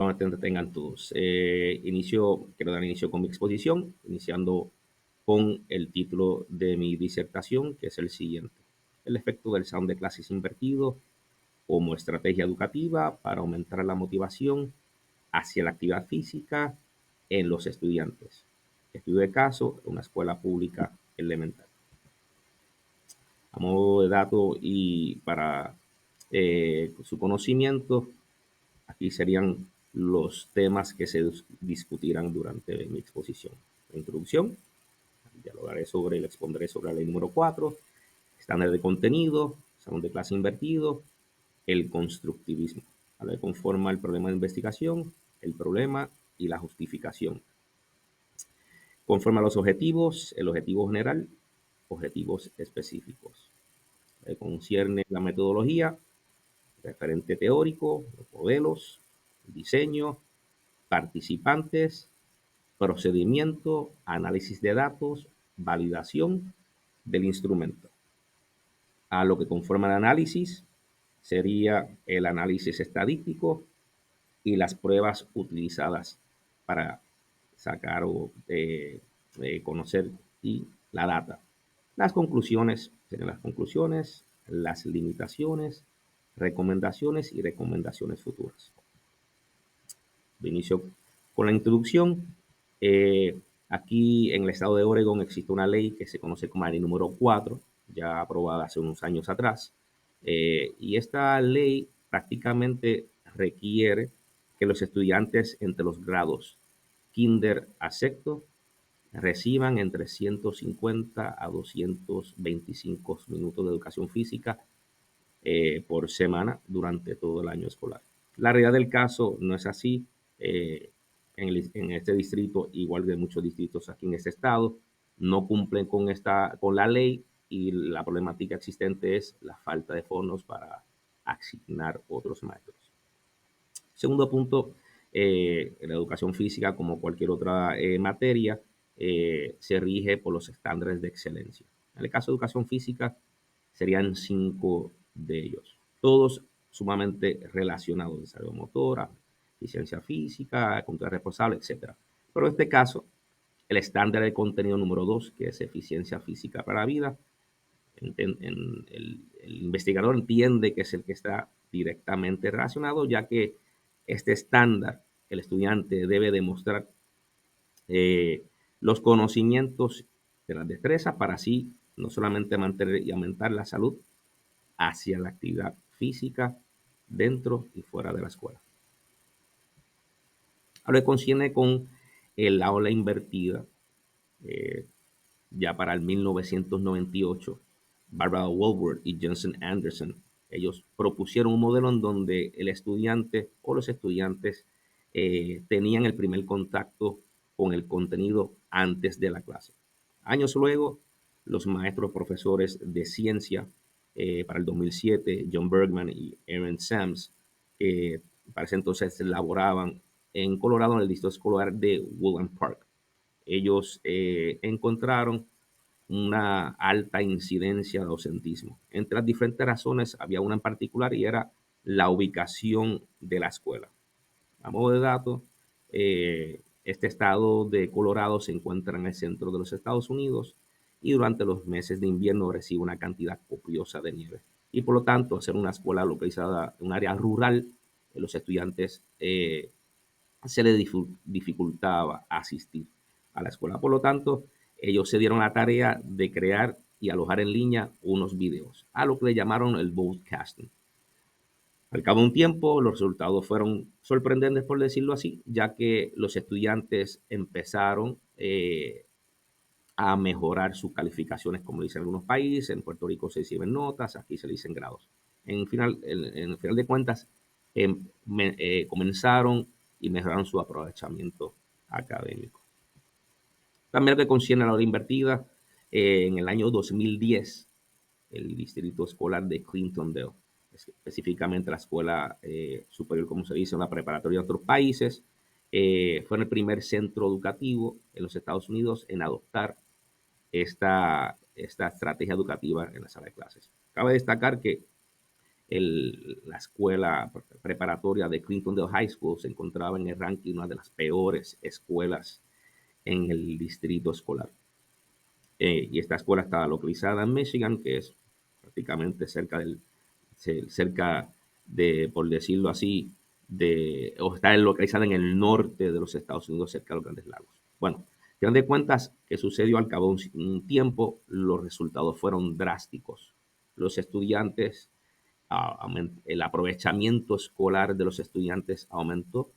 nuevamente tengan todos. Quiero dar inicio con mi exposición, iniciando con el título de mi disertación, que es el siguiente: el efecto del salón de clases invertido como estrategia educativa para aumentar la motivación hacia la actividad física en los estudiantes. Estudio de caso en una escuela pública elemental. A modo de dato y para su conocimiento, aquí serían los temas que se discutirán durante mi exposición. La introducción, le expondré sobre la ley número 4, estándar de contenido, salón de clase invertido, el constructivismo. La ley conforma el problema de investigación, el problema y la justificación. Conforma los objetivos, el objetivo general, objetivos específicos. Concierne la metodología, referente teórico, los modelos, diseño, participantes, procedimiento, análisis de datos, validación del instrumento. A lo que conforma el análisis sería el análisis estadístico y las pruebas utilizadas para sacar o conocer y la data. Las conclusiones serían las conclusiones, las limitaciones, recomendaciones y recomendaciones futuras. De inicio con la introducción. Aquí en el estado de Oregon existe una ley que se conoce como la ley número 4, ya aprobada hace unos años atrás. Y esta ley prácticamente requiere que los estudiantes entre los grados kinder a sexto reciban entre 150 a 225 minutos de educación física por semana durante todo el año escolar. La realidad del caso no es así. En este distrito, igual que muchos distritos aquí en este estado, no cumplen con la ley, y la problemática existente es la falta de fondos para asignar otros maestros. Segundo punto, la educación física, como cualquier otra materia, se rige por los estándares de excelencia. En el caso de educación física, serían 5 de ellos, todos sumamente relacionados: desarrollo motora, eficiencia física, conducta responsable, etc. Pero en este caso, el estándar de contenido número 2, que es eficiencia física para la vida, el investigador entiende que es el que está directamente relacionado, ya que este estándar, el estudiante debe demostrar los conocimientos de las destrezas para así no solamente mantener y aumentar la salud hacia la actividad física dentro y fuera de la escuela. Ahora concierne con el aula invertida. Ya para el 1998, Barbara Wohlforth y Johnson Anderson, ellos propusieron un modelo en donde el estudiante o los estudiantes tenían el primer contacto con el contenido antes de la clase. Años luego, los maestros profesores de ciencia, para el 2007, John Bergman y Aaron Sams, para ese entonces laboraban en Colorado, en el distrito escolar de Woodland Park. Ellos encontraron una alta incidencia de ausentismo. Entre las diferentes razones había una en particular, y era la ubicación de la escuela. A modo de dato, este estado de Colorado se encuentra en el centro de los Estados Unidos, y durante los meses de invierno recibe una cantidad copiosa de nieve. Y por lo tanto, al ser una escuela localizada en un área rural, los estudiantes se les dificultaba asistir a la escuela. Por lo tanto, ellos se dieron la tarea de crear y alojar en línea unos videos, a lo que le llamaron el broadcasting. Al cabo de un tiempo, los resultados fueron sorprendentes, por decirlo así, ya que los estudiantes empezaron a mejorar sus calificaciones, como dicen algunos países. En Puerto Rico se reciben notas, aquí se dicen grados. En final de cuentas, comenzaron y mejoraron su aprovechamiento académico. También lo que concierne a la hora invertida, en el año 2010, el distrito escolar de Clintondale, específicamente la escuela superior, como se dice, en la preparatoria de otros países, fue el primer centro educativo en los Estados Unidos en adoptar esta estrategia educativa en la sala de clases. Cabe destacar que la escuela preparatoria de Clintondale High School se encontraba en el ranking una de las peores escuelas en el distrito escolar. Y esta escuela está localizada en Michigan, que es prácticamente cerca de, por decirlo así, o está localizada en el norte de los Estados Unidos, cerca de los Grandes Lagos. Bueno, al final de cuentas, ¿qué sucedió? Al cabo de un tiempo, los resultados fueron drásticos. Los estudiantes, el aprovechamiento escolar de los estudiantes aumentó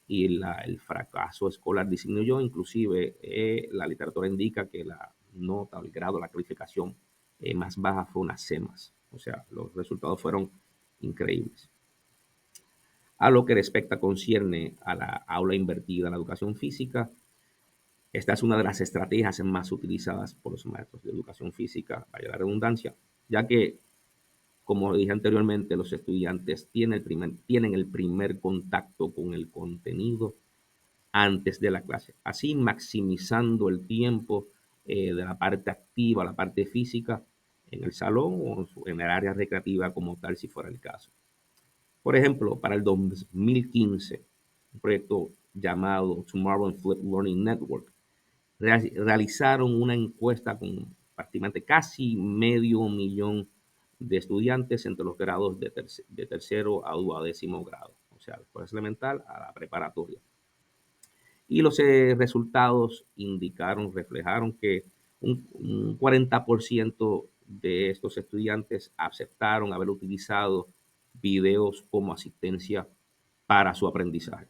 y el fracaso escolar disminuyó. Inclusive, la literatura indica que la nota, el grado, la calificación más baja fue una C+. O sea, los resultados fueron increíbles. A lo que respecta concierne a la aula invertida en la educación física, esta es una de las estrategias más utilizadas por los maestros de educación física, vaya la redundancia, ya que, como dije anteriormente, los estudiantes tienen el primer contacto con el contenido antes de la clase, así maximizando el tiempo de la parte activa, la parte física en el salón o en el área recreativa como tal, si fuera el caso. Por ejemplo, para el 2015, un proyecto llamado Tomorrow and Flip Learning Network realizaron una encuesta con prácticamente casi medio millón de estudiantes entre los grados de tercero a 12º grado, o sea, después elemental a la preparatoria. Y los resultados reflejaron que un 40% de estos estudiantes aceptaron haber utilizado videos como asistencia para su aprendizaje.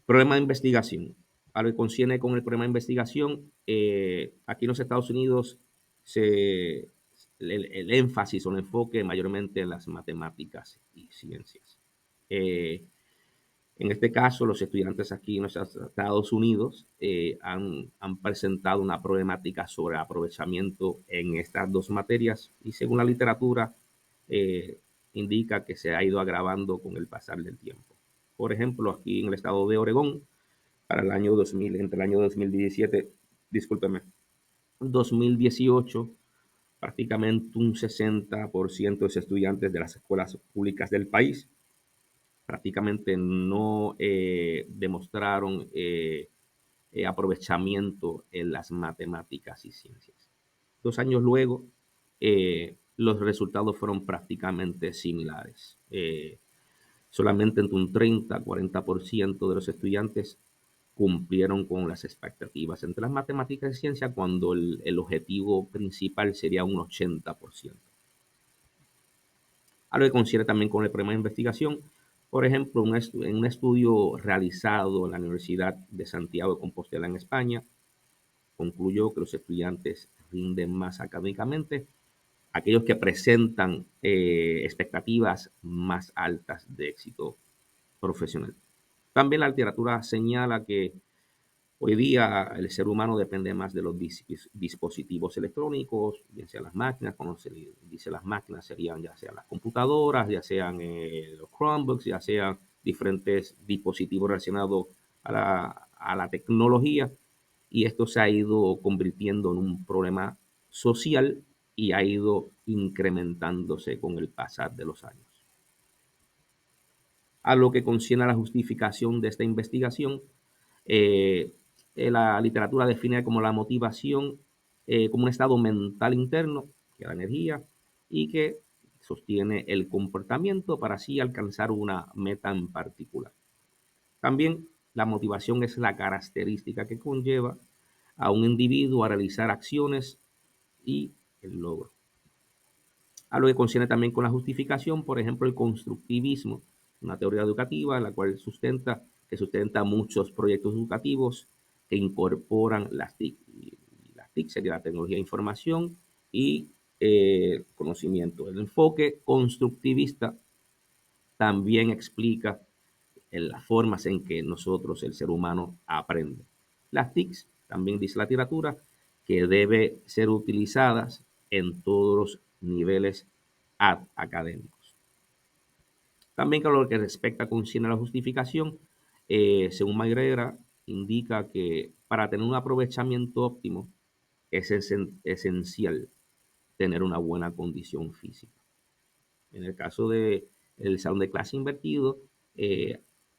Problema de investigación. A lo que concierne con el problema de investigación, aquí en los Estados Unidos el énfasis o el enfoque mayormente en las matemáticas y ciencias. En este caso, los estudiantes aquí en los Estados Unidos han presentado una problemática sobre aprovechamiento en estas dos materias y según la literatura indica que se ha ido agravando con el pasar del tiempo. Por ejemplo, aquí en el estado de Oregón, para el año 2000, entre el año 2017, discúlpeme, 2018, prácticamente un 60% de los estudiantes de las escuelas públicas del país prácticamente no demostraron aprovechamiento en las matemáticas y ciencias. 2 años luego, los resultados fueron prácticamente similares. Solamente entre un 30-40% de los estudiantes cumplieron con las expectativas entre las matemáticas y ciencias cuando el objetivo principal sería un 80%. A lo que concierne también con el problema de investigación, por ejemplo, en un estudio realizado en la Universidad de Santiago de Compostela en España, concluyó que los estudiantes rinden más académicamente aquellos que presentan expectativas más altas de éxito profesional. También la literatura señala que hoy día el ser humano depende más de los dispositivos electrónicos, ya sean las máquinas, como se dice las máquinas serían ya sean las computadoras, ya sean los Chromebooks, ya sean diferentes dispositivos relacionados a la tecnología, y esto se ha ido convirtiendo en un problema social y ha ido incrementándose con el pasar de los años. A lo que concierne a la justificación de esta investigación, eh, la literatura define como la motivación como un estado mental interno, que es la energía, y que sostiene el comportamiento para así alcanzar una meta en particular. También la motivación es la característica que conlleva a un individuo a realizar acciones y el logro. A lo que concierne también con la justificación, por ejemplo, el constructivismo, una teoría educativa en la cual sustenta muchos proyectos educativos que incorporan las TIC. Y las TIC sería la tecnología de información y conocimiento. El enfoque constructivista también explica en las formas en que nosotros, el ser humano, aprende. Las TICs, también dice la literatura, que debe ser utilizadas en todos los niveles académicos. También con lo que respecta a la justificación, según Magrera, indica que para tener un aprovechamiento óptimo es esencial tener una buena condición física. En el caso del salón de clase invertido,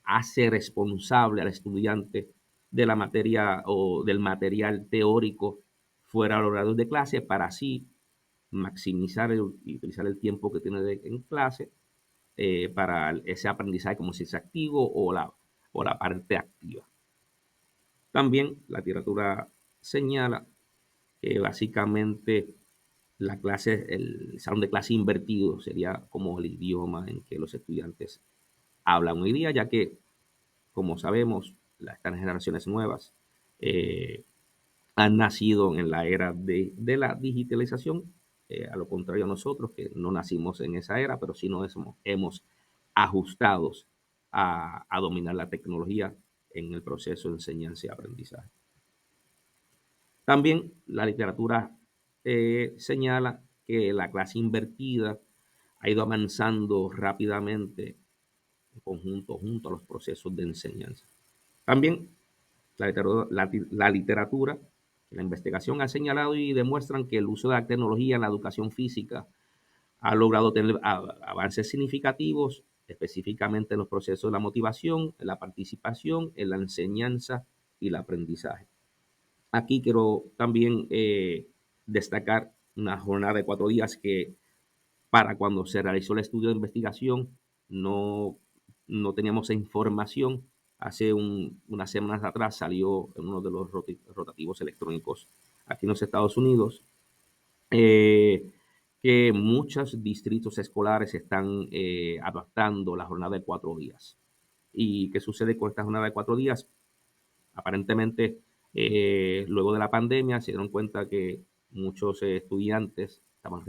hace responsable al estudiante de la materia o del material teórico fuera de los horarios de clase para así maximizar y utilizar el tiempo que tiene en clase para ese aprendizaje como si es activo o la parte activa. También la literatura señala que básicamente el salón de clase invertido sería como el idioma en que los estudiantes hablan hoy día, ya que, como sabemos, estas generaciones nuevas eh, han nacido en la era de la digitalización, a lo contrario a nosotros, que no nacimos en esa era, pero sí nos hemos ajustados a dominar la tecnología en el proceso de enseñanza y aprendizaje. También la literatura señala que la clase invertida ha ido avanzando rápidamente en conjunto junto a los procesos de enseñanza. También la literatura, la investigación ha señalado y demuestran que el uso de la tecnología en la educación física ha logrado tener avances significativos, específicamente en los procesos de la motivación, en la participación, en la enseñanza y el aprendizaje. Aquí quiero también destacar una jornada de 4 días que para cuando se realizó el estudio de investigación no, no teníamos esa información. Hace unas semanas atrás salió en uno de los rotativos electrónicos aquí en los Estados Unidos eh, que muchos distritos escolares están adaptando la jornada de 4 días. ¿Y qué sucede con esta jornada de 4 días? Aparentemente, luego de la pandemia, se dieron cuenta que muchos estudiantes estaban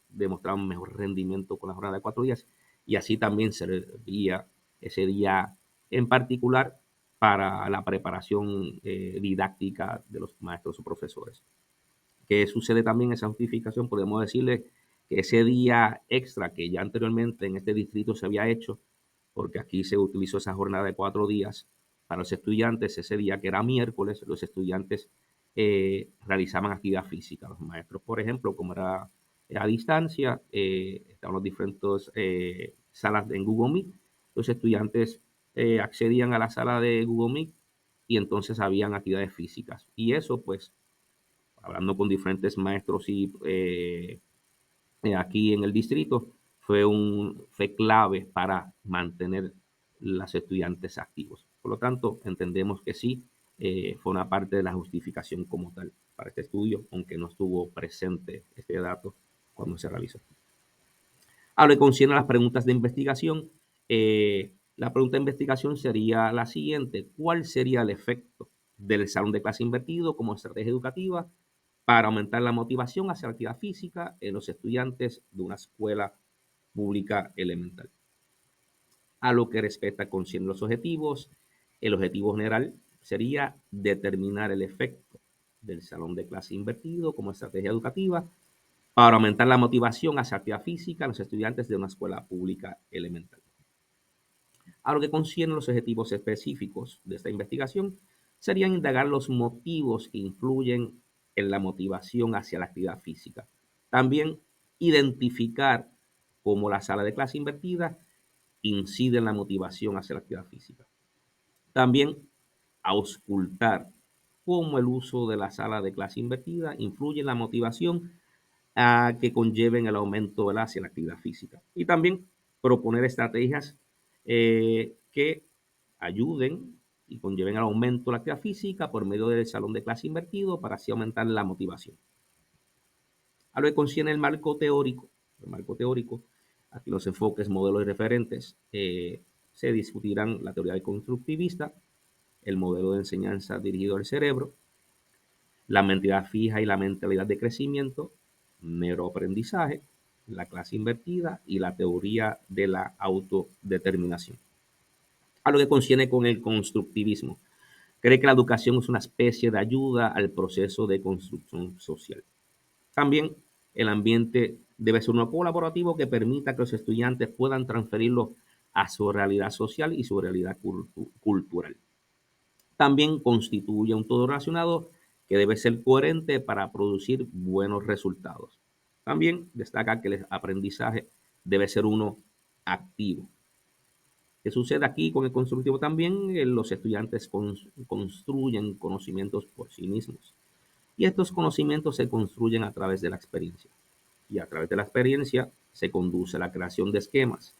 demostraban mejor rendimiento con la jornada de 4 días y así también servía ese día en particular para la preparación didáctica de los maestros o profesores. ¿Qué sucede también en esa justificación? Podemos decirle que ese día extra que ya anteriormente en este distrito se había hecho, porque aquí se utilizó esa jornada de 4 días para los estudiantes, ese día que era miércoles, los estudiantes realizaban actividad física. Los maestros, por ejemplo, como era a distancia, estaban los diferentes salas en Google Meet, los estudiantes accedían a la sala de Google Meet y entonces habían actividades físicas. Y eso, pues, hablando con diferentes maestros y aquí en el distrito, fue clave para mantener los estudiantes activos. Por lo tanto, entendemos que sí, fue una parte de la justificación como tal para este estudio, aunque no estuvo presente este dato cuando se realizó. Ahora, concierne las preguntas de investigación. La pregunta de investigación sería la siguiente: ¿cuál sería el efecto del salón de clase invertido como estrategia educativa para aumentar la motivación hacia la actividad física en los estudiantes de una escuela pública elemental? A lo que respecta concierne los objetivos, el objetivo general sería determinar el efecto del salón de clase invertido como estrategia educativa para aumentar la motivación hacia la actividad física en los estudiantes de una escuela pública elemental. A lo que concierne los objetivos específicos de esta investigación, serían indagar los motivos que influyen en la motivación hacia la actividad física. También identificar cómo la sala de clase invertida incide en la motivación hacia la actividad física. También auscultar cómo el uso de la sala de clase invertida influye en la motivación a que conlleven el aumento hacia la actividad física. Y también proponer estrategias que ayuden y conlleven el aumento de la actividad física por medio del salón de clase invertido para así aumentar la motivación. A lo que concierne el marco teórico, aquí los enfoques, modelos y referentes, se discutirán la teoría del constructivista, el modelo de enseñanza dirigido al cerebro, la mentalidad fija y la mentalidad de crecimiento, neuroaprendizaje, la clase invertida y la teoría de la autodeterminación. A lo que concierne con el constructivismo, cree que la educación es una especie de ayuda al proceso de construcción social. También el ambiente debe ser uno colaborativo que permita que los estudiantes puedan transferirlo a su realidad social y su realidad cultural. También constituye un todo relacionado que debe ser coherente para producir buenos resultados. También destaca que el aprendizaje debe ser uno activo. ¿Qué sucede aquí con el constructivo también? Los estudiantes construyen conocimientos por sí mismos. Y estos conocimientos se construyen a través de la experiencia. Y a través de la experiencia se conduce a la creación de esquemas.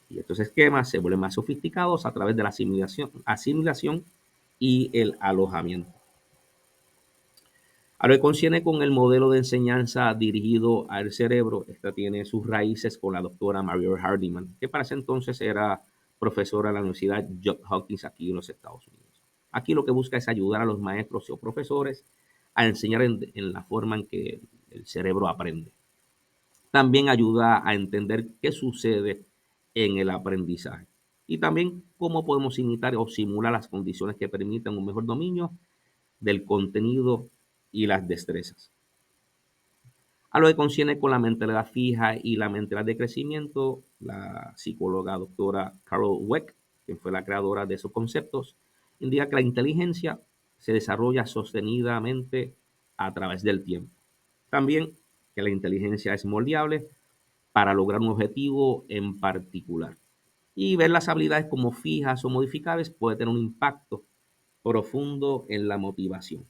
Y estos esquemas se vuelven más sofisticados a través de la asimilación y el alojamiento. A lo que concierne con el modelo de enseñanza dirigido al cerebro, esta tiene sus raíces con la doctora Mariel Hardiman, que para ese entonces era profesora de la Universidad Johns Hopkins aquí en los Estados Unidos. Aquí lo que busca es ayudar a los maestros o profesores a enseñar en la forma en que el cerebro aprende. También ayuda a entender qué sucede en el aprendizaje y también cómo podemos imitar o simular las condiciones que permitan un mejor dominio del contenido y las destrezas. A lo que concierne con la mentalidad fija y la mentalidad de crecimiento, la psicóloga doctora Carol Dweck, quien fue la creadora de esos conceptos, indica que la inteligencia se desarrolla sostenidamente a través del tiempo. También que la inteligencia es moldeable para lograr un objetivo en particular. Y ver las habilidades como fijas o modificables puede tener un impacto profundo en la motivación.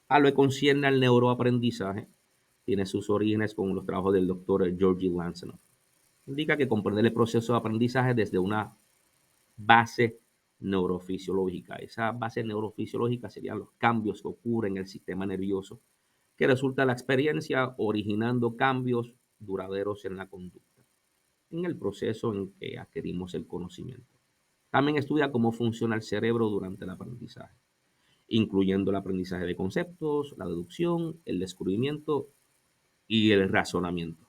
A lo que concierne al neuroaprendizaje, tiene sus orígenes con los trabajos del doctor Georgi Lansanoff. Indica que comprender el proceso de aprendizaje desde una base neurofisiológica. Esa base neurofisiológica serían los cambios que ocurren en el sistema nervioso, que resulta de la experiencia originando cambios duraderos en la conducta, en el proceso en que adquirimos el conocimiento. También estudia cómo funciona el cerebro durante el aprendizaje, incluyendo el aprendizaje de conceptos, la deducción, el descubrimiento y el razonamiento.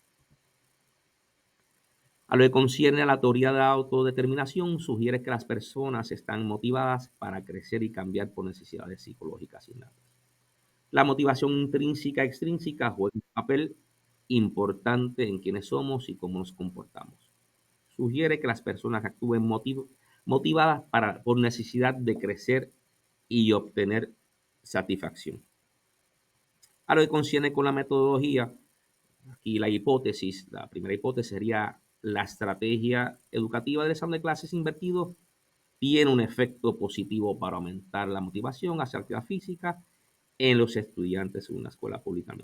A lo que concierne a la teoría de la autodeterminación, sugiere que las personas están motivadas para crecer y cambiar por necesidades psicológicas innatas. La motivación intrínseca y extrínseca juega un papel importante en quiénes somos y cómo nos comportamos. Sugiere que las personas actúen motivadas por necesidad de crecer y obtener satisfacción. A lo que concierne con la metodología, aquí la primera hipótesis sería la estrategia educativa del examen de clases invertido tiene un efecto positivo para aumentar la motivación hacia la actividad física en los estudiantes en una escuela pública.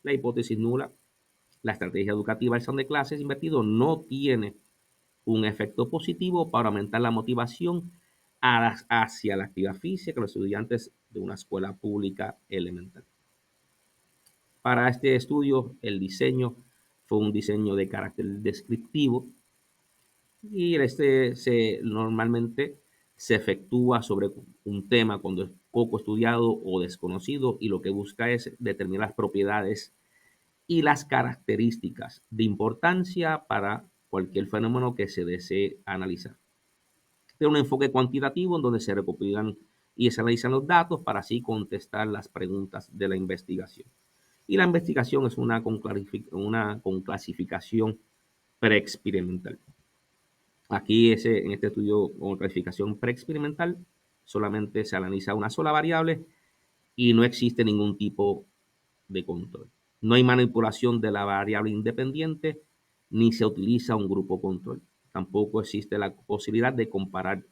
La hipótesis nula, la estrategia educativa del examen de clases invertido no tiene un efecto positivo para aumentar la motivación hacia la actividad física de los estudiantes de una escuela pública elemental. Para este estudio, el diseño fue un diseño de carácter descriptivo y normalmente se efectúa sobre un tema cuando es poco estudiado o desconocido y lo que busca es determinar las propiedades y las características de importancia para cualquier fenómeno que se desee analizar. Tiene un enfoque cuantitativo en donde se recopilan y se analizan los datos para así contestar las preguntas de la investigación. Y la investigación es una con clasificación preexperimental. Aquí en este estudio con clasificación preexperimental solamente se analiza una sola variable y no existe ningún tipo de control. No hay manipulación de la variable independiente ni se utiliza un grupo control. Tampoco existe la posibilidad de comparar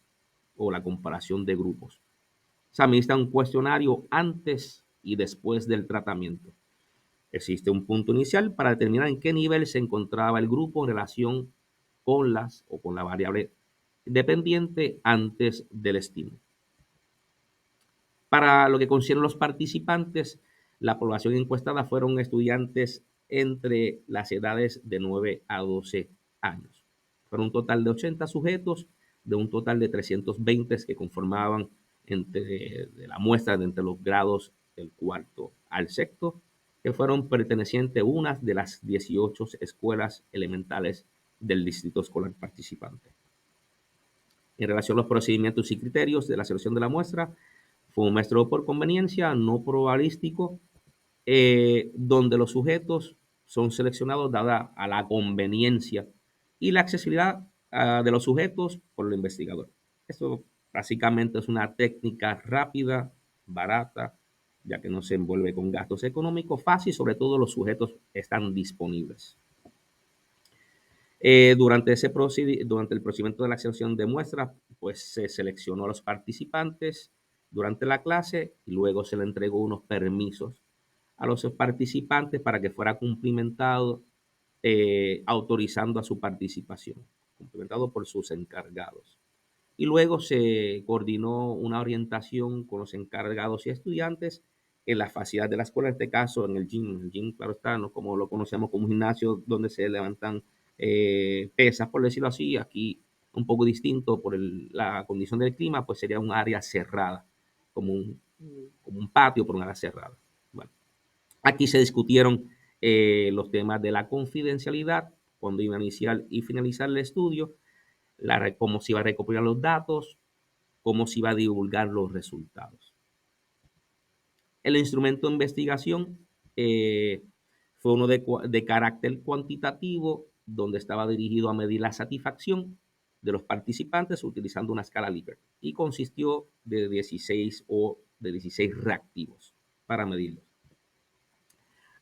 o la comparación de grupos. Se administra un cuestionario antes y después del tratamiento. Existe un punto inicial para determinar en qué nivel se encontraba el grupo en relación con la variable dependiente antes del estímulo. Para lo que concierne a los participantes, la población encuestada fueron estudiantes entre las edades de 9 a 12 años. Fueron un total de 80 sujetos, de un total de 320 que conformaban de la muestra de entre los grados del cuarto al sexto, que fueron pertenecientes a una de las 18 escuelas elementales del distrito escolar participante. En relación a los procedimientos y criterios de la selección de la muestra, fue un muestreo por conveniencia, no probabilístico, donde los sujetos son seleccionados dada a la conveniencia y la accesibilidad de los sujetos por el investigador. Esto básicamente es una técnica rápida, barata ya que no se envuelve con gastos económicos, fácil, sobre todo los sujetos están disponibles. Durante el procedimiento de la selección de muestras, pues se seleccionó a los participantes durante la clase y luego se le entregó unos permisos a los participantes para que fuera cumplimentado, autorizando a su participación, cumplimentado por sus encargados. Y luego se coordinó una orientación con los encargados y estudiantes en la facilidad de la escuela, en este caso en el gym. El gym, claro está, ¿no? Como lo conocemos como un gimnasio donde se levantan pesas, por decirlo así. Aquí un poco distinto por la condición del clima, pues sería un área cerrada, como un patio por un área cerrada. Bueno, aquí se discutieron los temas de la confidencialidad, cuando iban a iniciar y finalizar el estudio, cómo se iba a recopilar los datos, cómo se iba a divulgar los resultados. El instrumento de investigación fue uno de carácter cuantitativo, donde estaba dirigido a medir la satisfacción de los participantes utilizando una escala Likert y consistió de 16 reactivos para medirlos.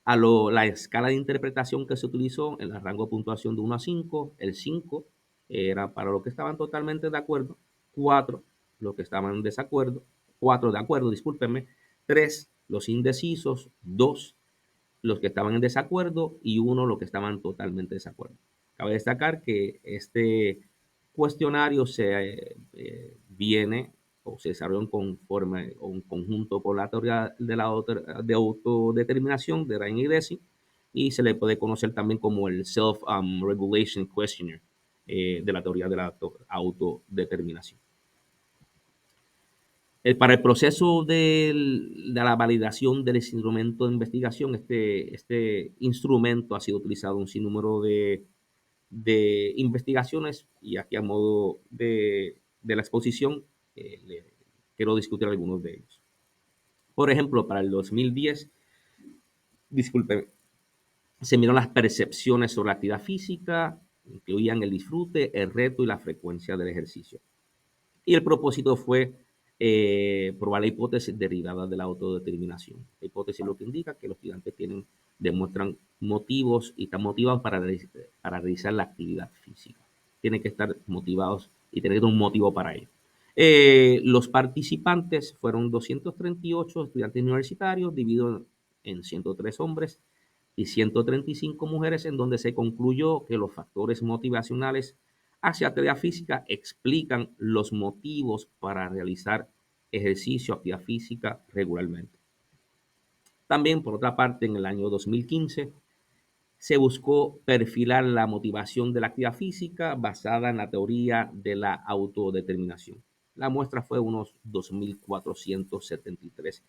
La escala de interpretación que se utilizó en el rango de puntuación de 1 a 5, el 5 era para los que estaban totalmente de acuerdo, 4 los que estaban en desacuerdo, 4 de acuerdo, discúlpenme, 3 los indecisos, 2 los que estaban en desacuerdo y 1 los que estaban totalmente de desacuerdo. Cabe destacar que este cuestionario viene o se desarrolló conforme o en conjunto con la teoría de autodeterminación de Ryan y Deci, y se le puede conocer también como el Self-Regulation Questionnaire de la teoría de la autodeterminación. Para el proceso de la validación del instrumento de investigación, este instrumento ha sido utilizado en un sinnúmero de investigaciones, y aquí a modo de la exposición quiero discutir algunos de ellos. Por ejemplo, para el 2010, disculpen, se miraron las percepciones sobre la actividad física, incluían el disfrute, el reto y la frecuencia del ejercicio. Y el propósito fue probar la hipótesis derivada de la autodeterminación. La hipótesis lo que indica que los estudiantes demuestran motivos y están motivados para realizar la actividad física. Tienen que estar motivados y tener un motivo para ello. Los participantes fueron 238 estudiantes universitarios, divididos en 103 hombres y 135 mujeres, en donde se concluyó que los factores motivacionales hacia actividad física explican los motivos para realizar ejercicio, actividad física regularmente. También, por otra parte, en el año 2015 se buscó perfilar la motivación de la actividad física basada en la teoría de la autodeterminación. La muestra fue unos 2.473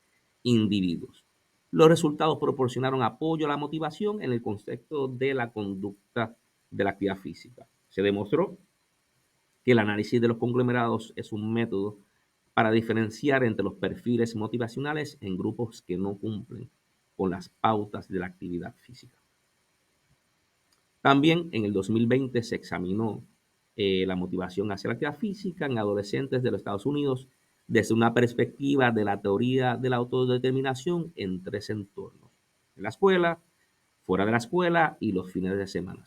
individuos. Los resultados proporcionaron apoyo a la motivación en el contexto de la conducta de la actividad física. Se demostró que el análisis de los conglomerados es un método para diferenciar entre los perfiles motivacionales en grupos que no cumplen con las pautas de la actividad física. También en el 2020 se examinó la motivación hacia la actividad física en adolescentes de los Estados Unidos desde una perspectiva de la teoría de la autodeterminación en 3 entornos: en la escuela, fuera de la escuela y los fines de semana.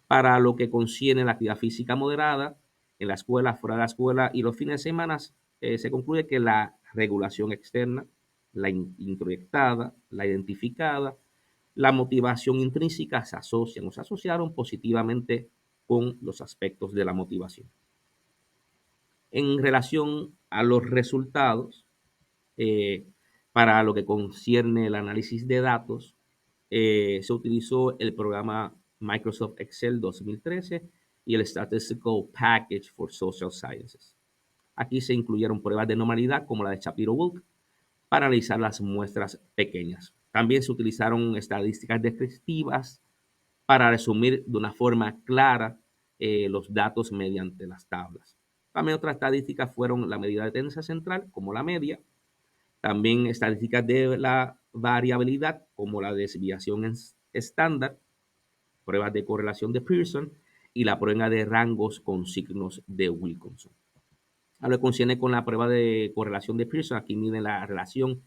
Para lo que concierne la actividad física moderada, en la escuela, fuera de la escuela y los fines de semana, se concluye que la regulación externa, la introyectada, la identificada, la motivación intrínseca se asocian o se asociaron positivamente con los aspectos de la motivación. En relación a los resultados, eh, para lo que concierne el análisis de datos, se utilizó el programa Microsoft Excel 2013 y el Statistical Package for Social Sciences. Aquí se incluyeron pruebas de normalidad como la de Shapiro-Wilk para analizar las muestras pequeñas. También se utilizaron estadísticas descriptivas para resumir de una forma clara los datos mediante las tablas. También otras estadísticas fueron la medida de tendencia central, como la media, también estadísticas de la variabilidad, como la desviación estándar, pruebas de correlación de Pearson y la prueba de rangos con signos de Wilkinson. A lo que concierne con la prueba de correlación de Pearson, aquí miden la relación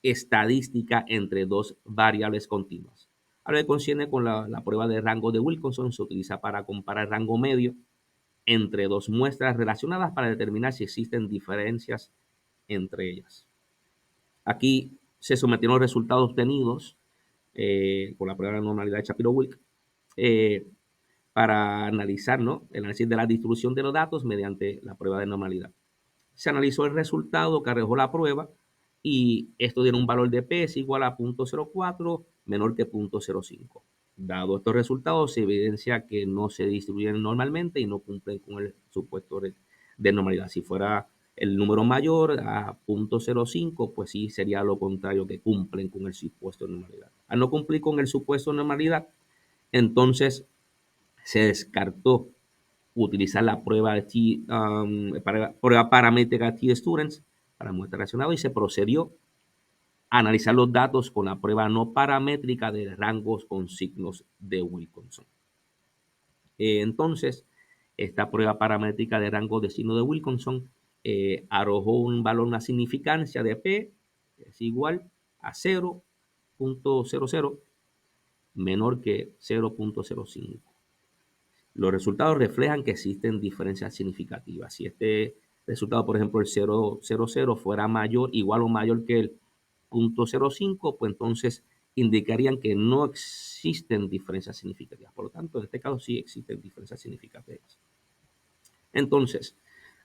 estadística entre dos variables continuas. Ahora que concierne con la prueba de rango de Wilkinson, se utiliza para comparar rango medio entre dos muestras relacionadas para determinar si existen diferencias entre ellas. Aquí se sometieron los resultados obtenidos por la prueba de normalidad de Shapiro-Wilk para analizar, ¿no?, el análisis de la distribución de los datos mediante la prueba de normalidad. Se analizó el resultado que arrojó la prueba y esto dio un valor de P es igual a 0.04 menor que 0.05. Dado estos resultados, se evidencia que no se distribuyen normalmente y no cumplen con el supuesto de normalidad. Si fuera el número mayor a 0.05, pues sí sería lo contrario, que cumplen con el supuesto de normalidad. Al no cumplir con el supuesto de normalidad, entonces se descartó utilizar la prueba, prueba paramétrica T-Students para muestra relacionada y se procedió a analizar los datos con la prueba no paramétrica de rangos con signos de Wilkinson. Entonces, esta prueba paramétrica de rango de signo de Wilkinson arrojó un valor, una significancia de P es igual a 0.00 menor que 0.05. Los resultados reflejan que existen diferencias significativas. Si este resultado, por ejemplo, el 0.00 fuera mayor, igual o mayor que el 0.05, pues entonces indicarían que no existen diferencias significativas. Por lo tanto, en este caso sí existen diferencias significativas. Entonces,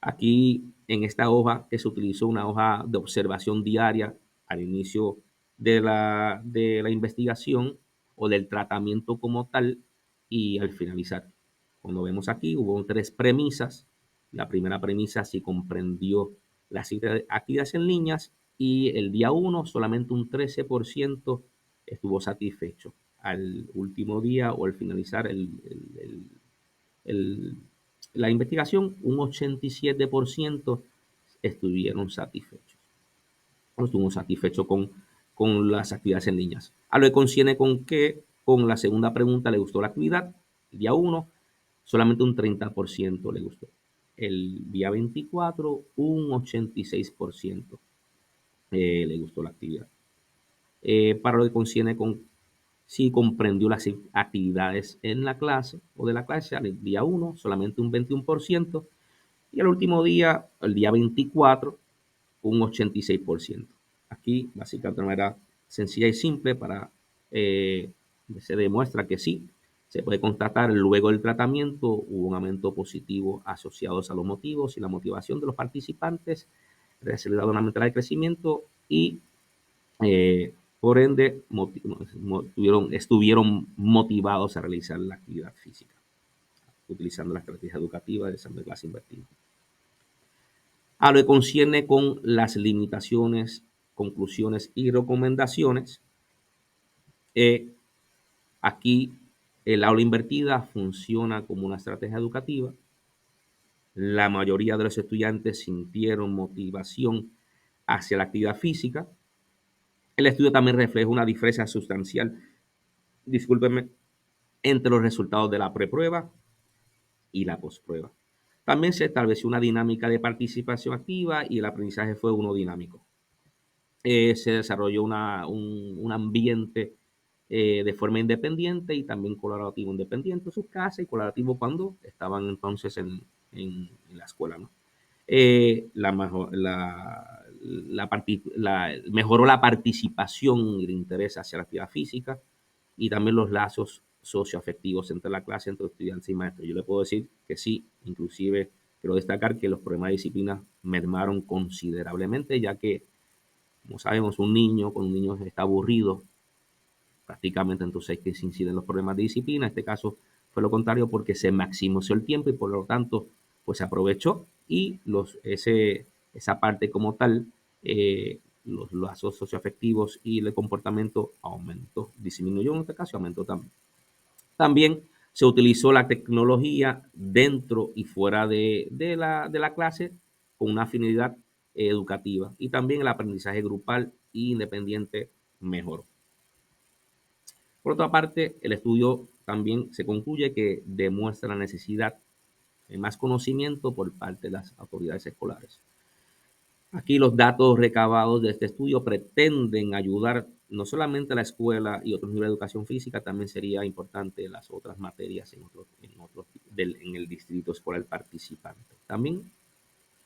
aquí en esta hoja que se utilizó una hoja de observación diaria al inicio de la investigación o del tratamiento como tal y al finalizar. Cuando vemos aquí, hubo 3 premisas. La primera premisa sí comprendió las actividades en líneas y el día 1 solamente un 13% estuvo satisfecho. Al último día o al finalizar la investigación, un 87% estuvieron satisfechos. No estuvo satisfecho con las actividades en líneas. A lo que concierne con que con la segunda pregunta le gustó la actividad, el día 1 solamente un 30% le gustó. El día 24 un 86% le gustó la actividad. Para lo que concierne con si comprendió las actividades en la clase o de la clase, al día 1 solamente un 21% y al último día, el día 24, un 86%. Aquí, básicamente de manera sencilla y simple, se demuestra que sí, se puede constatar luego del tratamiento hubo un aumento positivo asociados a los motivos y la motivación de los participantes, resultado una mentalidad de crecimiento y por ende estuvieron motivados a realizar la actividad física, utilizando la estrategia educativa de examen de clase invertido. A lo que concierne con las limitaciones, conclusiones y recomendaciones, aquí el aula invertida funciona como una estrategia educativa. La mayoría de los estudiantes sintieron motivación hacia la actividad física. El estudio también refleja una diferencia sustancial, discúlpenme, entre los resultados de la preprueba y la postprueba. También se estableció una dinámica de participación activa y el aprendizaje fue uno dinámico. Se desarrolló un ambiente de forma independiente y también colaborativo independiente en sus casas y colaborativo cuando estaban entonces en la escuela, ¿no? Mejoró la participación y el interés hacia la actividad física y también los lazos socioafectivos entre la clase, entre estudiantes y maestros. Yo le puedo decir que sí, inclusive quiero destacar que los problemas de disciplina mermaron considerablemente, ya que, como sabemos, cuando un niño está aburrido, prácticamente entonces hay que incidir en los problemas de disciplina. En este caso fue lo contrario porque se maximizó el tiempo y por lo tanto pues se aprovechó y esa parte como tal, los lazos socioafectivos y el comportamiento aumentó, disminuyó en este caso, aumentó también. También se utilizó la tecnología dentro y fuera de la clase con una finalidad educativa y también el aprendizaje grupal e independiente mejoró. Por otra parte, el estudio también se concluye que demuestra la necesidad de más conocimiento por parte de las autoridades escolares. Aquí los datos recabados de este estudio pretenden ayudar no solamente a la escuela y otros niveles de educación física, también sería importante las otras materias en el distrito escolar participante. También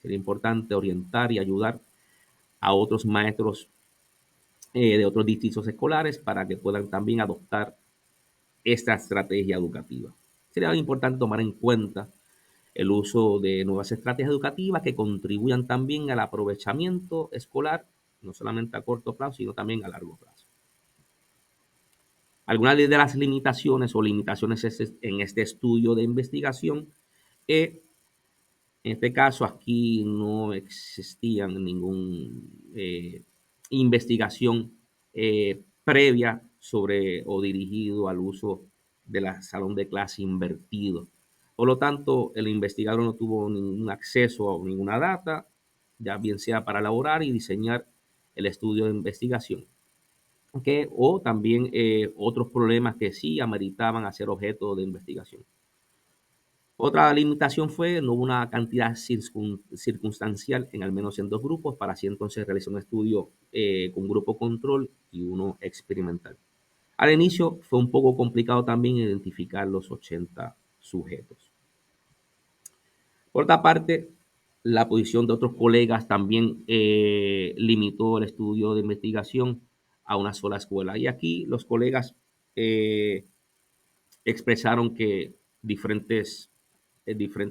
sería importante orientar y ayudar a otros maestros de otros distritos escolares para que puedan también adoptar esta estrategia educativa. Sería importante tomar en cuenta el uso de nuevas estrategias educativas que contribuyan también al aprovechamiento escolar, no solamente a corto plazo, sino también a largo plazo. Algunas de las limitaciones o limitaciones en este estudio de investigación, en este caso aquí no existían ninguna investigación previa sobre o dirigido al uso de la salón de clase invertido. Por lo tanto, el investigador no tuvo ningún acceso a ninguna data, ya bien sea para elaborar y diseñar el estudio de investigación. O también otros problemas que sí ameritaban a ser objeto de investigación. Otra limitación fue no hubo una cantidad circunstancial en al menos en 2 grupos, para así entonces realizar un estudio con grupo control y uno experimental. Al inicio fue un poco complicado también identificar los 80 sujetos. Por otra parte, la posición de otros colegas también limitó el estudio de investigación a una sola escuela. Y aquí los colegas eh, expresaron que diferentes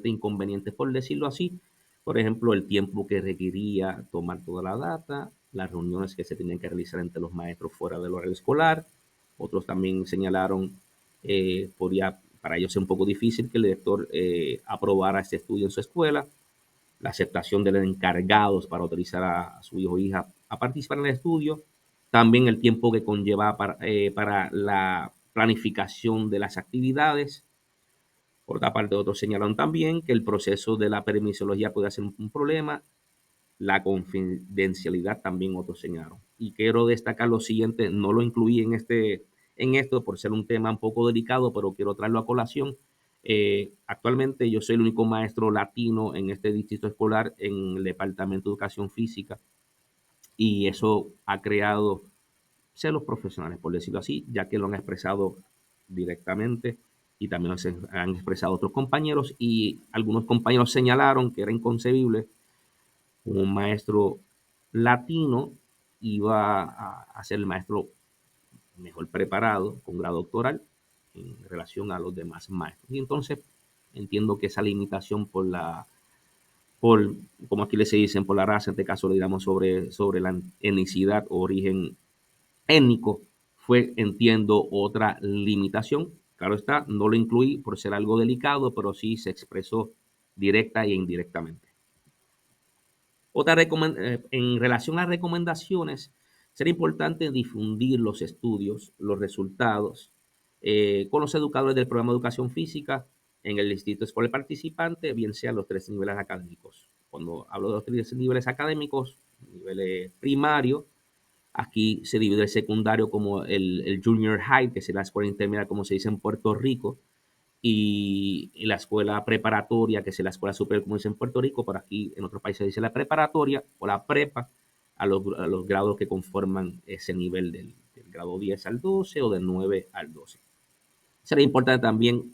inconvenientes, por decirlo así. Por ejemplo, el tiempo que requería tomar toda la data, las reuniones que se tenían que realizar entre los maestros fuera del horario escolar. Otros también señalaron podría para ellos ser un poco difícil que el director aprobara este estudio en su escuela, la aceptación de los encargados para autorizar a su hijo o hija a participar en el estudio, también el tiempo que conlleva para la planificación de las actividades. Por otra parte, otros señalaron también que el proceso de la permisología puede ser un problema, la confidencialidad también otros señalaron. Y quiero destacar lo siguiente, no lo incluí en esto por ser un tema un poco delicado, pero quiero traerlo a colación. Actualmente yo soy el único maestro latino en este distrito escolar en el Departamento de Educación Física, y eso ha creado celos profesionales, por decirlo así, ya que lo han expresado directamente y también lo han expresado otros compañeros, y algunos compañeros señalaron que era inconcebible un maestro latino iba a ser el maestro mejor preparado con grado doctoral en relación a los demás maestros. Y entonces entiendo que esa limitación por como aquí se dicen, por la raza, en este caso le digamos sobre la etnicidad o origen étnico, fue, entiendo, otra limitación. Claro está, no lo incluí por ser algo delicado, pero sí se expresó directa e indirectamente. En relación a recomendaciones, será importante difundir los estudios, los resultados, con los educadores del programa de educación física en el distrito escolar participante, bien sea los 3 niveles académicos. Cuando hablo de los 3 niveles académicos, nivel primario, aquí se divide el secundario como el junior high, que será la escuela intermedia, como se dice en Puerto Rico, y la escuela preparatoria, que es la escuela superior, como dice en Puerto Rico, por aquí en otros países se dice la preparatoria o la prepa, a los grados que conforman ese nivel del grado 10 al 12 o del 9 al 12. Será importante también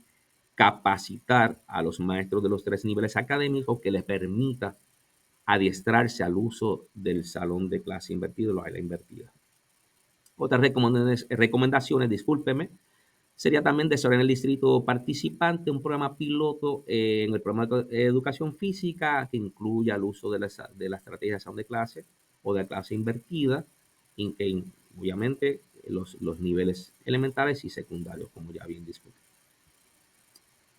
capacitar a los maestros de los 3 niveles académicos que les permita adiestrarse al uso del salón de clase invertido, la aula invertida. Otras recomendaciones, discúlpeme, sería también desarrollar en el distrito participante un programa piloto en el programa de educación física que incluya el uso de la estrategia de salón de clase o de clase invertida, en que obviamente los niveles elementales y secundarios, como ya bien discutí.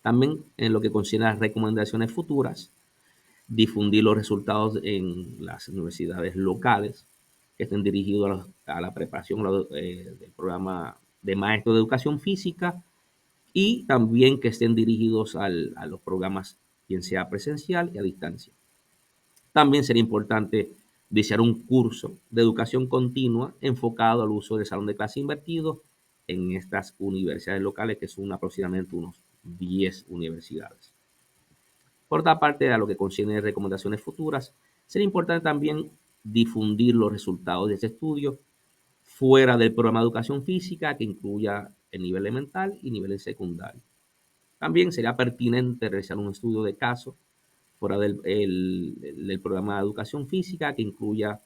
También en lo que considera recomendaciones futuras, difundir los resultados en las universidades locales que estén dirigidos a la preparación del programa de maestro de educación física, y también que estén dirigidos a los programas, bien sea presencial y a distancia. También sería importante diseñar un curso de educación continua enfocado al uso del salón de clase invertido en estas universidades locales, que son aproximadamente unos 10 universidades. Por otra parte, a lo que concierne recomendaciones futuras, sería importante también difundir los resultados de este estudio fuera del programa de educación física, que incluya el nivel elemental y niveles secundarios. También sería pertinente realizar un estudio de caso fuera del programa de educación física, que incluya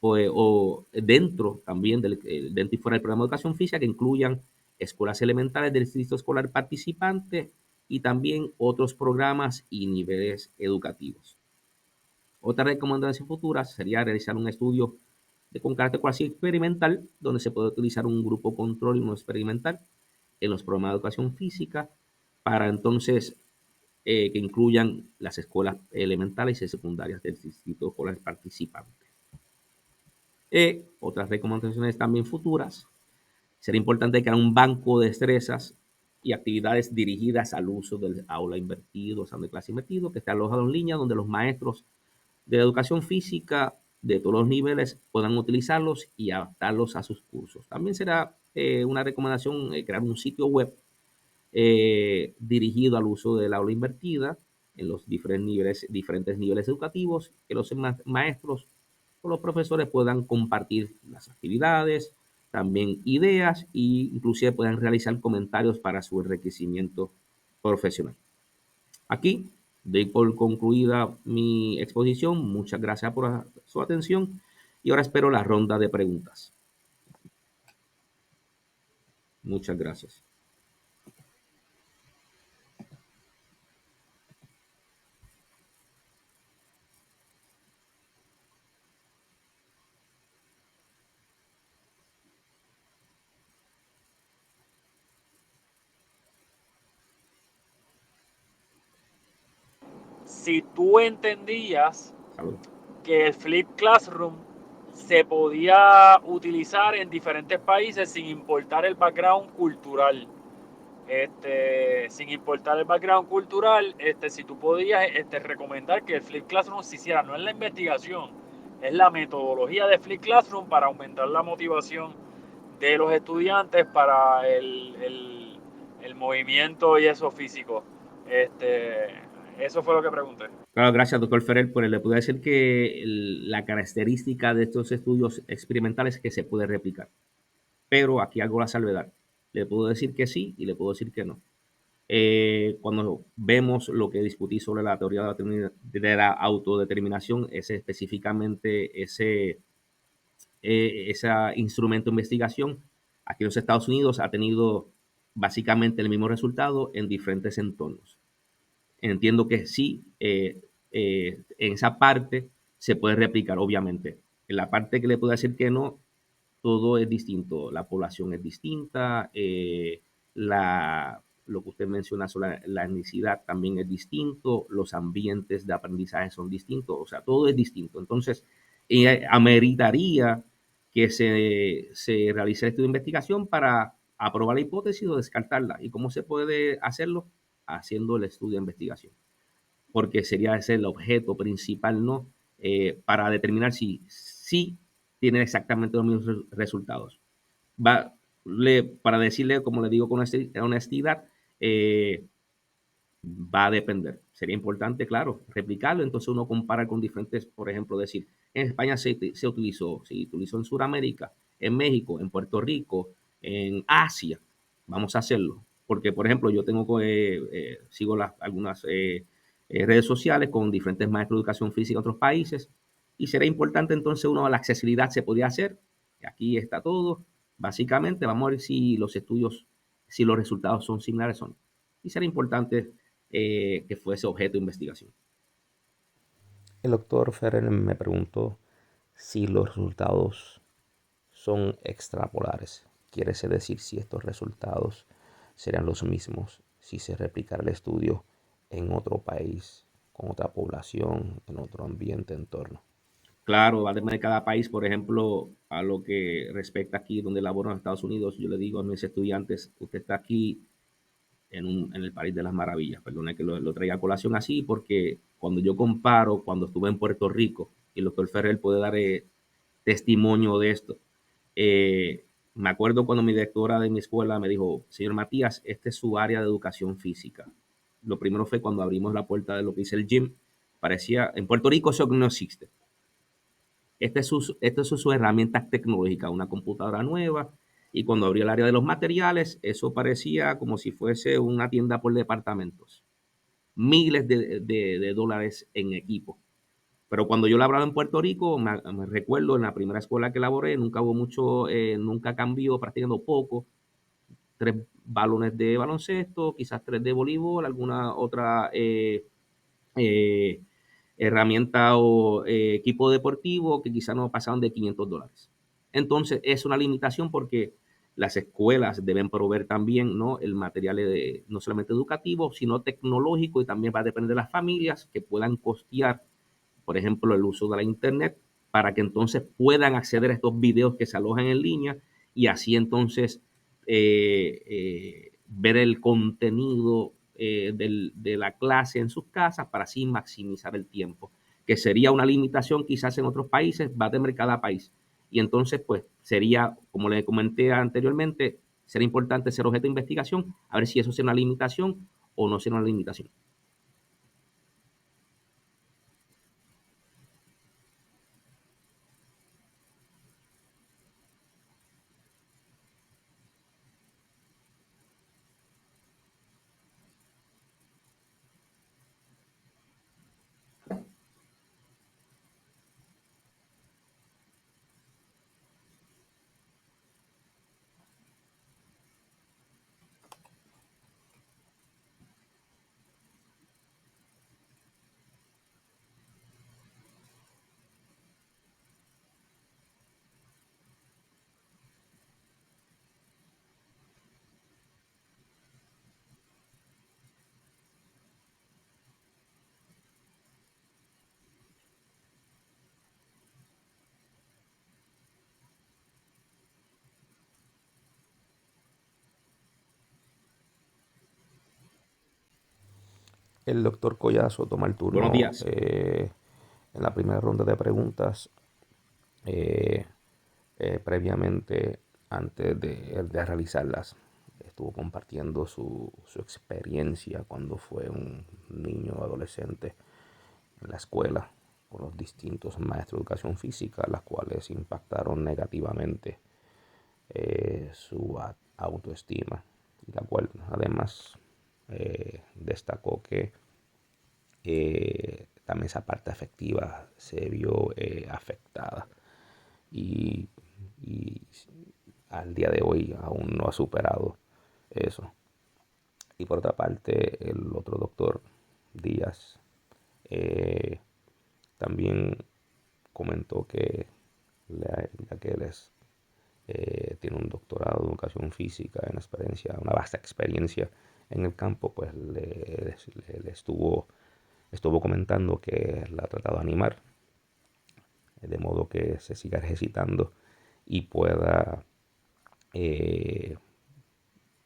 o dentro también dentro y fuera del programa de educación física, que incluyan escuelas elementales del distrito escolar participante y también otros programas y niveles educativos. Otra recomendación futura sería realizar un estudio con carácter cuasi experimental, donde se puede utilizar un grupo control y uno experimental en los programas de educación física para entonces que incluyan las escuelas elementales y secundarias del distrito escolar participante. Otras recomendaciones también futuras, sería importante crear un banco de destrezas y actividades dirigidas al uso del aula invertido, salón de clase invertido, que esté alojado en línea, donde los maestros de educación física de todos los niveles puedan utilizarlos y adaptarlos a sus cursos. También será una recomendación crear un sitio web dirigido al uso del aula invertida en los diferentes niveles educativos, que los maestros o los profesores puedan compartir las actividades, también ideas e inclusive puedan realizar comentarios para su enriquecimiento profesional. Aquí doy por concluida mi exposición. Muchas gracias por su atención y ahora espero la ronda de preguntas. Muchas gracias. Si tú entendías Salud. que el Flip Classroom se podía utilizar en diferentes países sin importar el background cultural. Sin importar el background cultural, si tú podías recomendar que el Flip Classroom se hiciera, no es la investigación, es la metodología de Flip Classroom para aumentar la motivación de los estudiantes para el movimiento y eso físico. Eso fue lo que pregunté. Claro, gracias, doctor Ferrer. Pues le puedo decir que la característica de estos estudios experimentales es que se puede replicar. Pero aquí hago la salvedad. Le puedo decir que sí y le puedo decir que no. Cuando vemos lo que discutí sobre la teoría de la autodeterminación, es específicamente ese instrumento de investigación, aquí en los Estados Unidos ha tenido básicamente el mismo resultado en diferentes entornos. Entiendo que sí, en esa parte se puede replicar, obviamente. En la parte que le puedo decir que no, todo es distinto. La población es distinta, lo que usted menciona sobre la etnicidad también es distinto, los ambientes de aprendizaje son distintos, o sea, todo es distinto. Entonces, ameritaría que se realice este estudio de investigación para aprobar la hipótesis o descartarla. ¿Y cómo se puede hacerlo? Haciendo el estudio de investigación, porque sería ese el objeto principal, ¿no? Para determinar si tienen exactamente los mismos resultados. Para decirle, como le digo con honestidad, eh, va a depender. Sería importante, claro, replicarlo. Entonces uno compara con diferentes, por ejemplo, decir, en España se utilizó, se utilizó en Sudamérica, en México, en Puerto Rico, en Asia. Vamos a hacerlo. Porque, por ejemplo, yo sigo algunas redes sociales con diferentes maestros de educación física de otros países. Y será importante entonces la accesibilidad se podría hacer. Aquí está todo. Básicamente, vamos a ver si los estudios, si los resultados son similares o no. Y será importante que fuese objeto de investigación. El doctor Ferrer me preguntó si los resultados son extrapolares. Quiere decir si estos resultados serían los mismos si se replicara el estudio en otro país, con otra población, en otro ambiente, entorno. Claro, va a depender de cada país. Por ejemplo, a lo que respecta aquí donde laboro en Estados Unidos, yo le digo a mis estudiantes, usted está aquí en el país de las maravillas. Perdone que lo traiga a colación así, porque cuando yo comparo, cuando estuve en Puerto Rico, y el doctor Ferrer puede dar testimonio de esto, me acuerdo cuando mi directora de mi escuela me dijo, señor Matías, este es su área de educación física. lo primero fue cuando abrimos la puerta de lo que es el gym. Parecía, en Puerto Rico eso no existe. Estas son sus herramientas tecnológicas, una computadora nueva. Y cuando abrí el área de los materiales, eso parecía como si fuese una tienda por departamentos. Miles de dólares en equipo. Pero cuando yo laboraba en Puerto Rico, me recuerdo en la primera escuela que laboré, nunca hubo mucho, nunca cambió, practicando poco. 3 balones de baloncesto, quizás 3 de voleibol, alguna otra eh, herramienta o equipo deportivo que quizás no pasaban de $500. Entonces, es una limitación porque las escuelas deben proveer también, ¿no?, el material no solamente educativo, sino tecnológico, y también va a depender de las familias que puedan costear, por ejemplo, el uso de la Internet, para que entonces puedan acceder a estos videos que se alojan en línea y así entonces ver el contenido de la clase en sus casas para así maximizar el tiempo, que sería una limitación quizás en otros países, va a tener cada país. Y entonces, pues, sería, como le comenté anteriormente, sería importante ser objeto de investigación, a ver si eso será una limitación o no será una limitación. El doctor Collazo toma el Buenos turno días. en la primera ronda de preguntas. eh, Previamente, antes de realizarlas, estuvo compartiendo su experiencia cuando fue un niño o adolescente en la escuela con los distintos maestros de educación física, las cuales impactaron negativamente su autoestima, y la cual además destacó que también esa parte afectiva se vio afectada, y, y al día de hoy aún no ha superado eso. Y por otra parte, el otro doctor, Díaz, eh, también comentó que ya que él tiene un doctorado en educación física, en experiencia, una vasta experiencia en el campo, pues le estuvo comentando que la ha tratado de animar, de modo que se siga ejercitando y pueda, eh,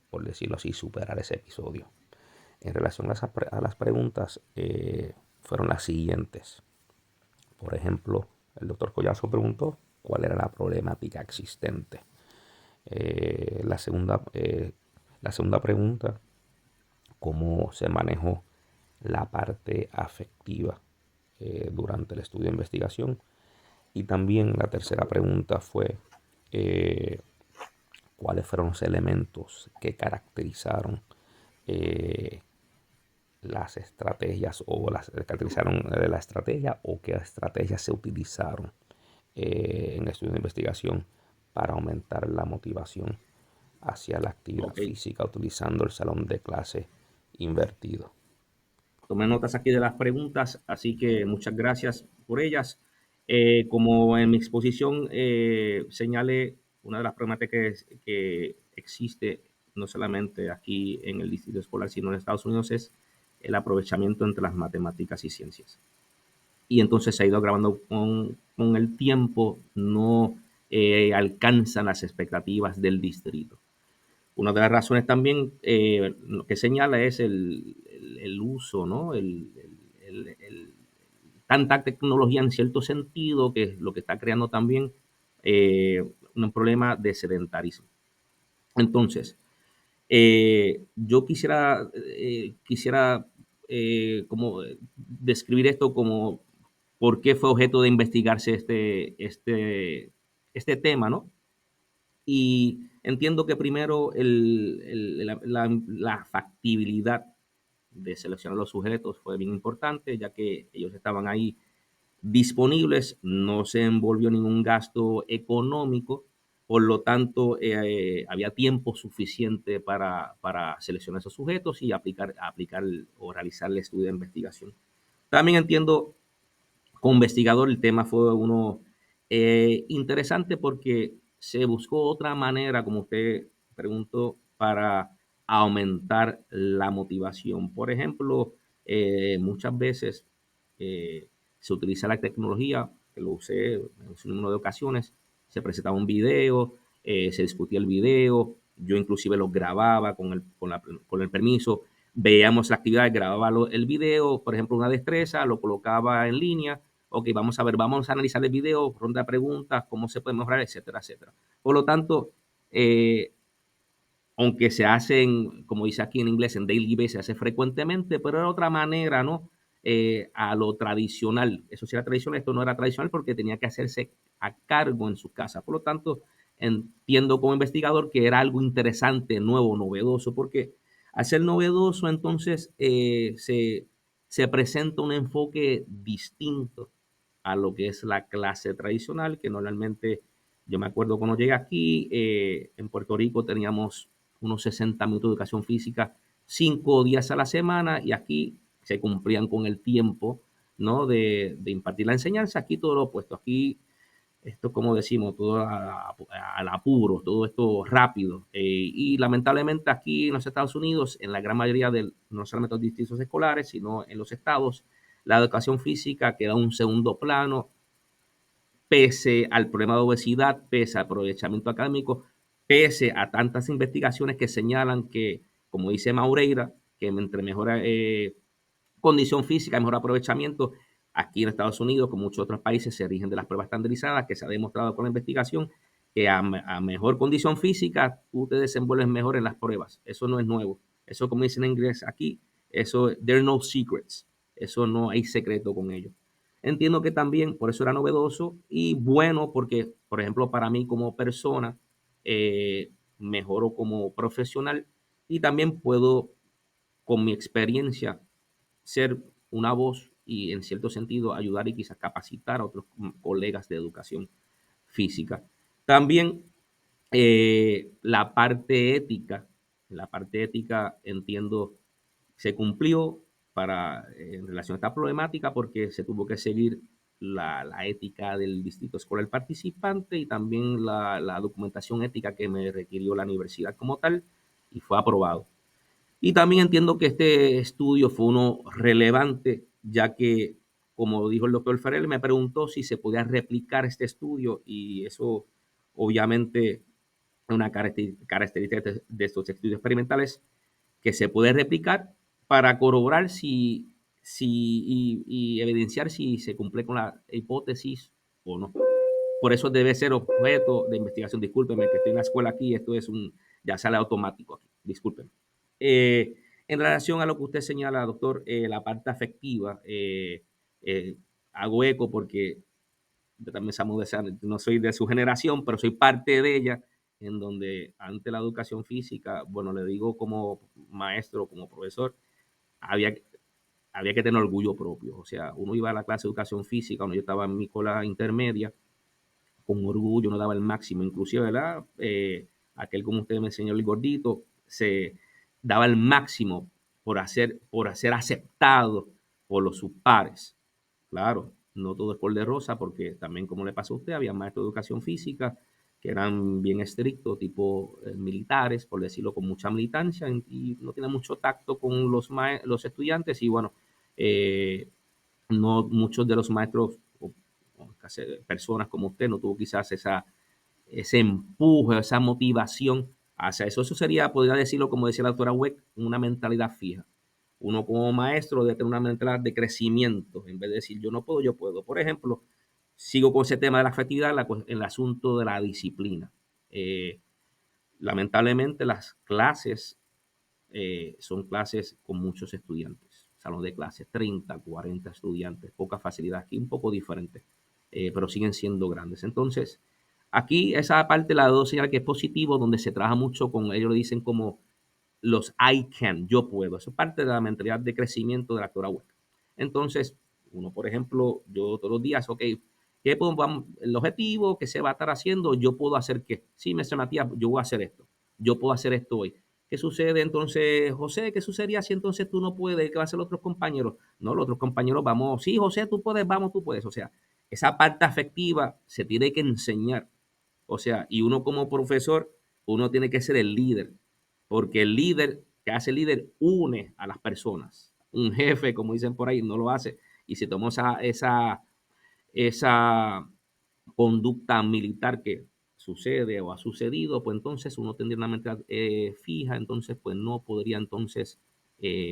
por decirlo así, superar ese episodio. En relación a las preguntas, fueron las siguientes. Por ejemplo, el doctor Collazo preguntó cuál era la problemática existente. La segunda pregunta, cómo se manejó la parte afectiva durante el estudio de investigación. Y también la tercera pregunta fue cuáles fueron los elementos que caracterizaron eh, las estrategias, o las caracterizaron la estrategia, o qué estrategias se utilizaron en el estudio de investigación para aumentar la motivación hacia la actividad Ok. física utilizando el salón de clase invertido. Tomé notas aquí de las preguntas, así que muchas gracias por ellas. Como en mi exposición señalé, una de las problemáticas que existe no solamente aquí en el distrito escolar, sino en Estados Unidos, es el aprovechamiento entre las matemáticas y ciencias. Y entonces se ha ido agravando con el tiempo, no alcanzan las expectativas del distrito. Una de las razones también que señala es el uso, ¿no? Tanta tecnología en cierto sentido, que es lo que está creando también un problema de sedentarismo. Entonces, Yo quisiera como describir esto como por qué fue objeto de investigarse este tema, ¿no? Y entiendo que primero la factibilidad de seleccionar los sujetos fue bien importante, ya que ellos estaban ahí disponibles, no se envolvió ningún gasto económico, por lo tanto, había tiempo suficiente para seleccionar esos sujetos y aplicar o realizar el estudio de investigación. También entiendo, como investigador, el tema fue uno interesante porque se buscó otra manera, como usted preguntó, para aumentar la motivación. Por ejemplo, muchas veces se utiliza la tecnología, que lo usé en un número de ocasiones, se presentaba un video, se discutía el video, yo inclusive lo grababa con el permiso, veíamos la actividad, grababa el video, por ejemplo, una destreza, lo colocaba en línea, ok, vamos a ver, vamos a analizar el video, ronda de preguntas, cómo se puede mejorar, etcétera, etcétera. Por lo tanto, eh, aunque se hacen, como dice aquí en inglés, en daily basis, se hace frecuentemente, pero era otra manera, ¿no? A lo tradicional. Eso sí era tradicional, esto no era tradicional porque tenía que hacerse a cargo en su casa. Por lo tanto, entiendo como investigador que era algo interesante, nuevo, novedoso, porque al ser novedoso, entonces se presenta un enfoque distinto a lo que es la clase tradicional, que normalmente, yo me acuerdo cuando llegué aquí, en Puerto Rico teníamos unos 60 minutos de educación física 5 días a la semana y aquí se cumplían con el tiempo, ¿no? de impartir la enseñanza. Aquí todo lo opuesto, aquí esto, como decimos, todo al apuro, todo esto rápido. Y lamentablemente aquí en los Estados Unidos, en la gran mayoría de, no solamente los distritos escolares, sino en los estados, la educación física queda en un segundo plano, pese al problema de obesidad, pese al aprovechamiento académico, pese a tantas investigaciones que señalan que, como dice Maureira, que entre mejor condición física, mejor aprovechamiento, aquí en Estados Unidos, como muchos otros países, se rigen de las pruebas estandarizadas, que se ha demostrado con la investigación que a mejor condición física tú te desenvuelves mejor en las pruebas. Eso no es nuevo. Eso, como dicen en inglés aquí, eso, there are no secrets. Eso no hay secreto con ello. Entiendo que también por eso era novedoso y bueno, porque, por ejemplo, para mí como persona, mejoro como profesional y también puedo, con mi experiencia, ser una voz y, en cierto sentido, ayudar y quizás capacitar a otros colegas de educación física. También la parte ética entiendo se cumplió en relación a esta problemática porque se tuvo que seguir la ética del distrito escolar participante y también la documentación ética que me requirió la universidad como tal y fue aprobado. Y también entiendo que este estudio fue uno relevante, ya que, como dijo el doctor Ferrer, me preguntó si se podía replicar este estudio y eso obviamente es una característica de estos estudios experimentales que se puede replicar para corroborar y evidenciar si se cumple con la hipótesis o no. Por eso debe ser objeto de investigación. Discúlpeme que estoy en la escuela aquí, esto ya sale automático aquí, discúlpeme. En relación a lo que usted señala, doctor, la parte afectiva, eh, hago eco porque yo también no soy de su generación, pero soy parte de ella, en donde ante la educación física, bueno, le digo como maestro, como profesor, había, había que tener orgullo propio. O sea, uno iba a la clase de educación física, cuando yo estaba en mi escuela intermedia, con orgullo, no daba el máximo, inclusive, ¿verdad? Aquel, como usted me enseñó, el gordito, se daba el máximo por ser aceptado por sus pares. Claro, no todo es color de rosa, porque también, como le pasó a usted, había maestros de educación física que eran bien estrictos, tipo militares, por decirlo, con mucha militancia, y no tienen mucho tacto con los estudiantes, y bueno, eh, no muchos de los maestros o personas como usted no tuvo quizás ese empuje, esa motivación hacia eso. Eso sería, podría decirlo, como decía la doctora Weck, una mentalidad fija. Uno como maestro debe tener una mentalidad de crecimiento, en vez de decir yo no puedo, yo puedo. Por ejemplo, sigo con ese tema de la afectividad, el asunto de la disciplina. lamentablemente las clases son clases con muchos estudiantes. Salón de clases, 30, 40 estudiantes, poca facilidad. Aquí un poco diferente, pero siguen siendo grandes. Entonces, aquí esa parte la debo señalar que es positivo, donde se trabaja mucho con, ellos lo dicen como los I can, yo puedo. Eso es parte de la mentalidad de crecimiento de la doctora Webb. Entonces, uno, por ejemplo, yo todos los días, ok, ¿qué puedo, vamos, el objetivo que se va a estar haciendo? Yo puedo hacer qué. Sí, me Matías, yo voy a hacer esto. Yo puedo hacer esto hoy. ¿Qué sucede entonces, José? ¿Qué sucedería si entonces tú no puedes? ¿Qué va a hacer los otros compañeros? No, los otros compañeros vamos, sí, José, tú puedes, vamos, tú puedes. O sea, esa parte afectiva se tiene que enseñar. O sea, y uno como profesor, uno tiene que ser el líder, porque el líder que hace el líder une a las personas. Un jefe, como dicen por ahí, no lo hace. Y si tomó esa conducta militar que sucede o ha sucedido, pues entonces uno tendría una mentalidad fija, entonces pues no podría entonces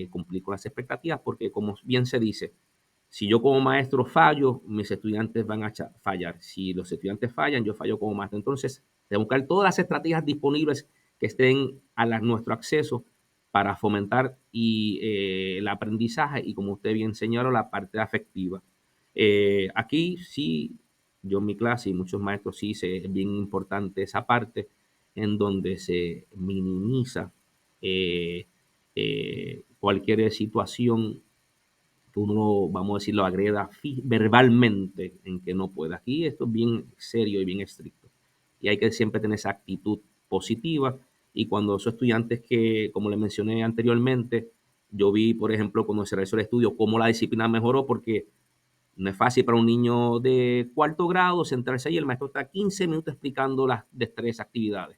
cumplir con las expectativas, porque como bien se dice, si yo como maestro fallo, mis estudiantes van a fallar. Si los estudiantes fallan, yo fallo como maestro. Entonces, de buscar todas las estrategias disponibles que estén nuestro acceso para fomentar el aprendizaje y, como usted bien señaló, la parte afectiva. Aquí sí, yo en mi clase y muchos maestros sí, es bien importante esa parte en donde se minimiza cualquier situación que uno, vamos a decirlo, agreda verbalmente en que no puede. Aquí esto es bien serio y bien estricto. Y hay que siempre tener esa actitud positiva. Y cuando esos estudiantes que, como les mencioné anteriormente, yo vi, por ejemplo, cuando se realizó el estudio, cómo la disciplina mejoró, porque no es fácil para un niño de cuarto grado sentarse ahí, el maestro está 15 minutos explicando las destrezas, actividades.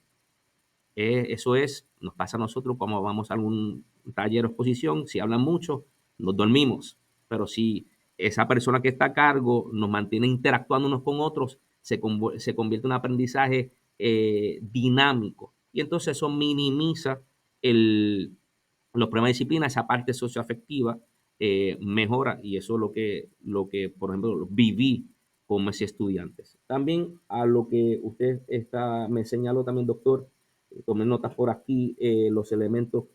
Eso nos pasa a nosotros cuando vamos a algún taller o exposición, si hablan mucho, nos dormimos, pero si esa persona que está a cargo nos mantiene interactuando unos con otros, se convierte en un aprendizaje dinámico, y entonces eso minimiza los problemas de disciplina, esa parte socioafectiva mejora, y eso es lo que, por ejemplo, viví con mis estudiantes. También a lo que usted me señaló también, doctor, tomé notas por aquí, los elementos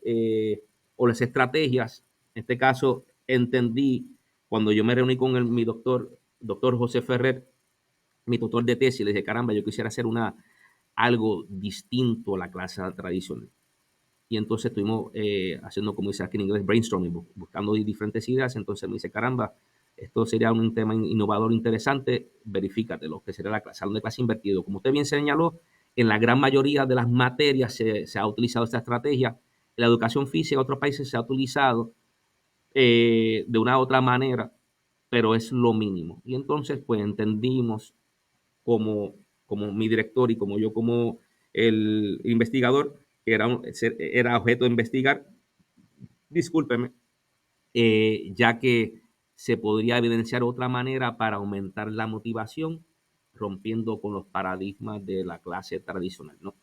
o las estrategias. En este caso, entendí cuando yo me reuní con mi doctor José Ferrer, mi tutor de tesis, le dije, caramba, yo quisiera hacer algo distinto a la clase tradicional. Y entonces estuvimos haciendo, como dice aquí en inglés, brainstorming, buscando diferentes ideas. Entonces me dice, caramba, esto sería un tema innovador, interesante, verifícate lo que sería la salón de clase invertido. Como usted bien señaló, en la gran mayoría de las materias se ha utilizado esta estrategia. En la educación física en otros países se ha utilizado de una u otra manera, pero es lo mínimo. Y entonces, pues entendimos como mi director y como yo como el investigador, que era objeto de investigar, discúlpeme, ya que se podría evidenciar otra manera para aumentar la motivación, rompiendo con los paradigmas de la clase tradicional, ¿no?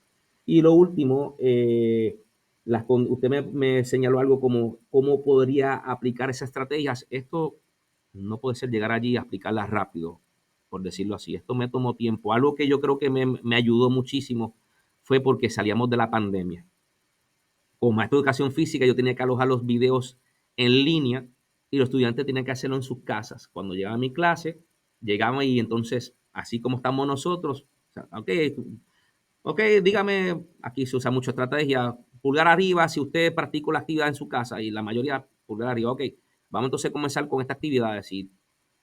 Y lo último, usted me señaló algo como cómo podría aplicar esas estrategias. Esto no puede ser llegar allí y aplicarlas rápido, por decirlo así. Esto me tomó tiempo. Algo que yo creo que me ayudó muchísimo fue porque salíamos de la pandemia. Como maestro de educación física, yo tenía que alojar los videos en línea y los estudiantes tenían que hacerlo en sus casas. Cuando llegaba a mi clase, llegaban y entonces, así como estamos nosotros, o sea, ok, dígame, aquí se usa mucho estrategia, pulgar arriba si usted practica la actividad en su casa, y la mayoría pulgar arriba, ok, vamos entonces a comenzar con esta actividad. Y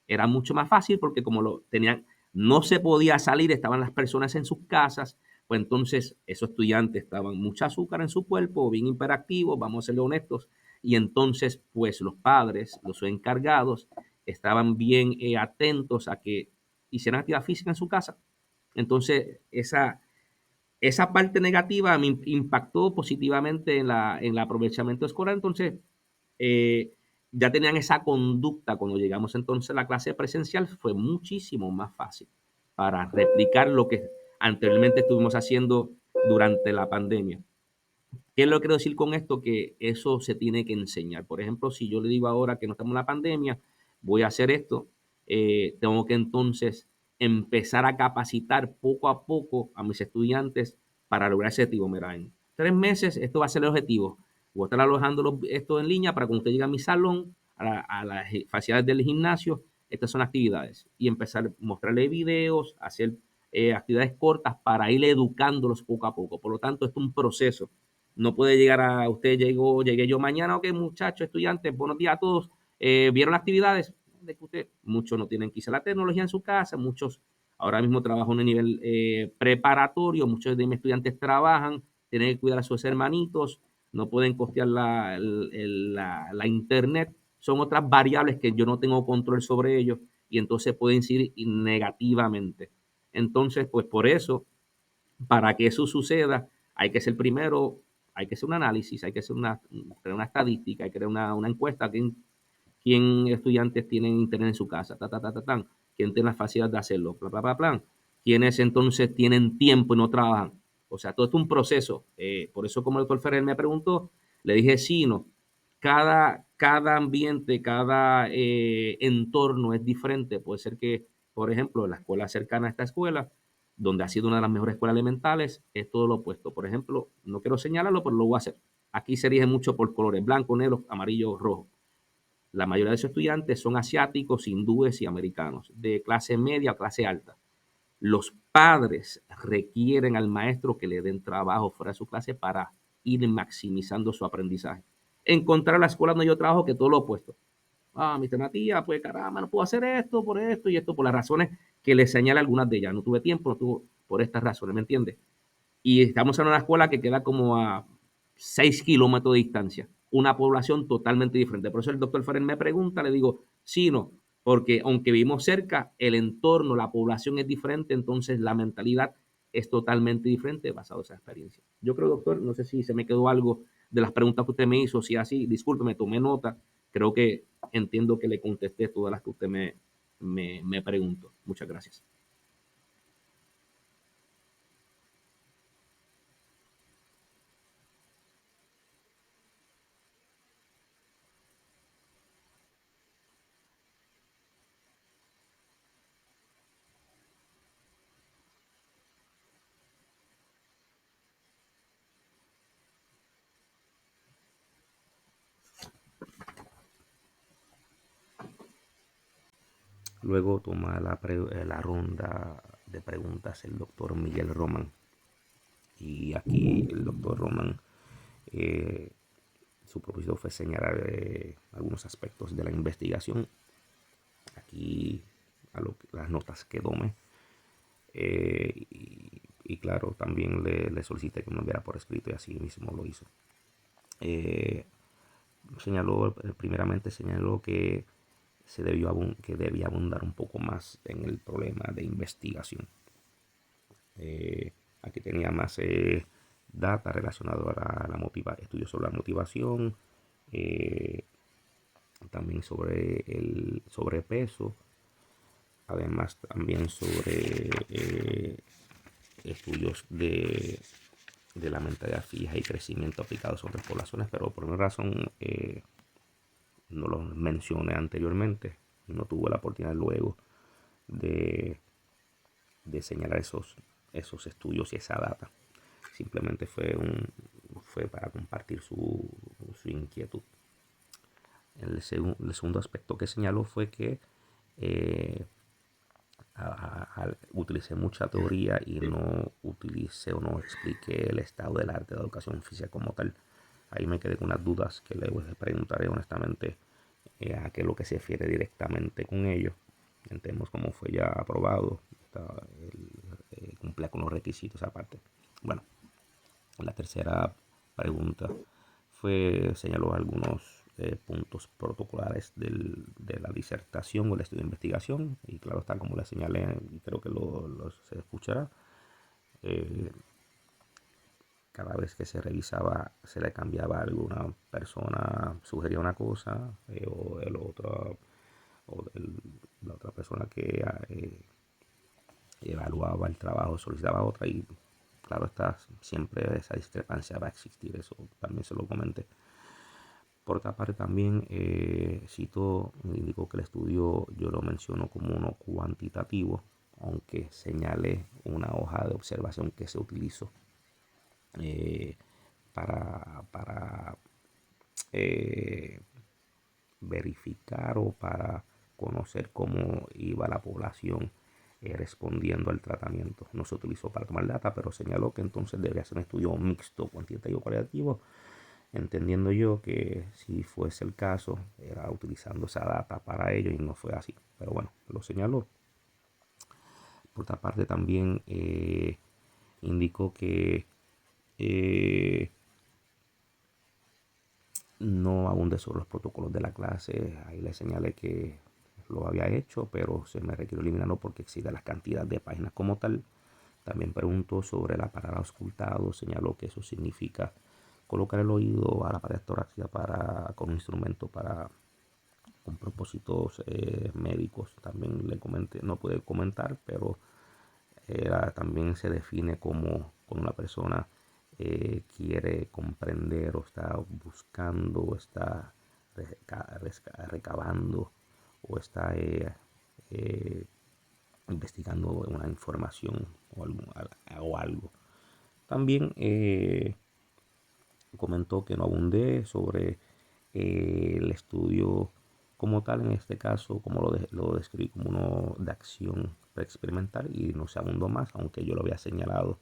era mucho más fácil porque como lo tenían, no se podía salir, estaban las personas en sus casas, pues entonces esos estudiantes estaban mucha azúcar en su cuerpo, bien hiperactivos, vamos a ser honestos, y entonces pues los padres, los encargados, estaban bien atentos a que hicieran actividad física en su casa. Entonces esa parte negativa me impactó positivamente en el aprovechamiento escolar. Entonces, eh, ya tenían esa conducta. Cuando llegamos entonces a la clase presencial, fue muchísimo más fácil para replicar lo que anteriormente estuvimos haciendo durante la pandemia. ¿Qué es lo que quiero decir con esto? Que eso se tiene que enseñar. Por ejemplo, si yo le digo ahora que no estamos en la pandemia, voy a hacer esto, tengo que entonces empezar a capacitar poco a poco a mis estudiantes para lograr ese objetivo. Mira, en 3 meses esto va a ser el objetivo. Voy a estar alojando esto en línea para cuando usted llegue a mi salón, a las facilidades del gimnasio, estas son actividades. Y empezar a mostrarle videos, hacer actividades cortas para ir educándolos poco a poco. Por lo tanto, esto es un proceso. No puede llegar a usted, llegué yo mañana, ok, muchachos, estudiantes, buenos días a todos. ¿Vieron las actividades? De que muchos no tienen quizá la tecnología en su casa, muchos ahora mismo trabajan en un nivel preparatorio, muchos de mis estudiantes trabajan, tienen que cuidar a sus hermanitos, no pueden costear la internet, son otras variables que yo no tengo control sobre ellos y entonces pueden incidir negativamente. Entonces, pues por eso, para que eso suceda, hay que ser primero, hay que hacer un análisis, hay que hacer crear una estadística, hay que crear una encuesta, quién estudiantes tienen internet en su casa, quién tiene la facilidad de hacerlo, quiénes entonces tienen tiempo y no trabajan. O sea, todo esto es un proceso. Por eso, como el doctor Ferrer me preguntó, le dije sí, no. Cada ambiente, cada entorno es diferente. Puede ser que, por ejemplo, la escuela cercana a esta escuela, donde ha sido una de las mejores escuelas elementales, es todo lo opuesto. Por ejemplo, no quiero señalarlo, pero lo voy a hacer. Aquí se rige mucho por colores, blanco, negro, amarillo, rojo. La mayoría de esos estudiantes son asiáticos, hindúes y americanos, de clase media o clase alta. Los padres requieren al maestro que le den trabajo fuera de su clase para ir maximizando su aprendizaje. Encontrar la escuela donde yo trabajo que todo lo opuesto. Mi tía, pues caramba, no puedo hacer esto y esto, por las razones que les señala algunas de ellas. No tuve tiempo, no tuve por estas razones, ¿me entiendes? Y estamos en una escuela que queda como a 6 kilómetros de distancia, una población totalmente diferente. Por eso el doctor Ferrer me pregunta, le digo, sí, no, porque aunque vivimos cerca, el entorno, la población es diferente, entonces la mentalidad es totalmente diferente basado en esa experiencia. Yo creo, doctor, no sé si se me quedó algo de las preguntas que usted me hizo, si así, discúlpeme, tomé nota, creo que entiendo que le contesté todas las que usted me preguntó. Muchas gracias. Luego toma la ronda de preguntas el doctor Miguel Román. Y aquí el doctor Román, su propósito fue señalar algunos aspectos de la investigación. Aquí las notas que tome. Y claro, también le solicité que me enviara por escrito y así mismo lo hizo. Primeramente señaló que debía abundar un poco más en el problema de investigación. Aquí tenía más data relacionado a estudios sobre la motivación, también sobre el sobrepeso, además también sobre estudios de la mentalidad fija y crecimiento aplicado sobre poblaciones, pero por una razón no lo mencioné anteriormente, no tuve la oportunidad luego de señalar esos estudios y esa data. Simplemente fue para compartir su inquietud. El segundo aspecto que señaló fue que utilicé mucha teoría y no utilicé o no expliqué el estado del arte de la educación física como tal. Ahí me quedé con unas dudas que le preguntaré honestamente a qué es lo que se refiere directamente con ello. Entendemos cómo fue ya aprobado, cumplía con los requisitos aparte. Bueno, la tercera pregunta señaló algunos puntos protocolares de la disertación o el estudio de investigación, y claro está, como le señalé, y creo que se escuchará, cada vez que se revisaba, se le cambiaba algo, una persona sugería una cosa o la otra persona que evaluaba el trabajo solicitaba otra, y claro está, siempre esa discrepancia va a existir, eso también se lo comenté. Por otra parte también indicó que el estudio yo lo menciono como uno cuantitativo, aunque señalé una hoja de observación que se utilizó. para verificar o para conocer cómo iba la población respondiendo al tratamiento. No se utilizó para tomar data, pero señaló que entonces debería ser un estudio mixto, cuantitativo cualitativo, entendiendo yo que si fuese el caso era utilizando esa data para ello y no fue así. Pero bueno, lo señaló. Por otra parte también indicó que no abundé sobre los protocolos de la clase. Ahí le señalé que lo había hecho, pero se me requirió eliminarlo porque excede la cantidad de páginas como tal. También preguntó sobre la parada auscultado. Señaló que eso significa colocar el oído a la pared torácica con un instrumento con propósitos médicos. También le comenté, no pude comentar, pero también se define como cuando una persona quiere comprender o está buscando o está recabando o está investigando una información o algo. También comentó que no abundé sobre el estudio como tal, en este caso, como lo describí como uno de acción preexperimental, y no se abundó más, aunque yo lo había señalado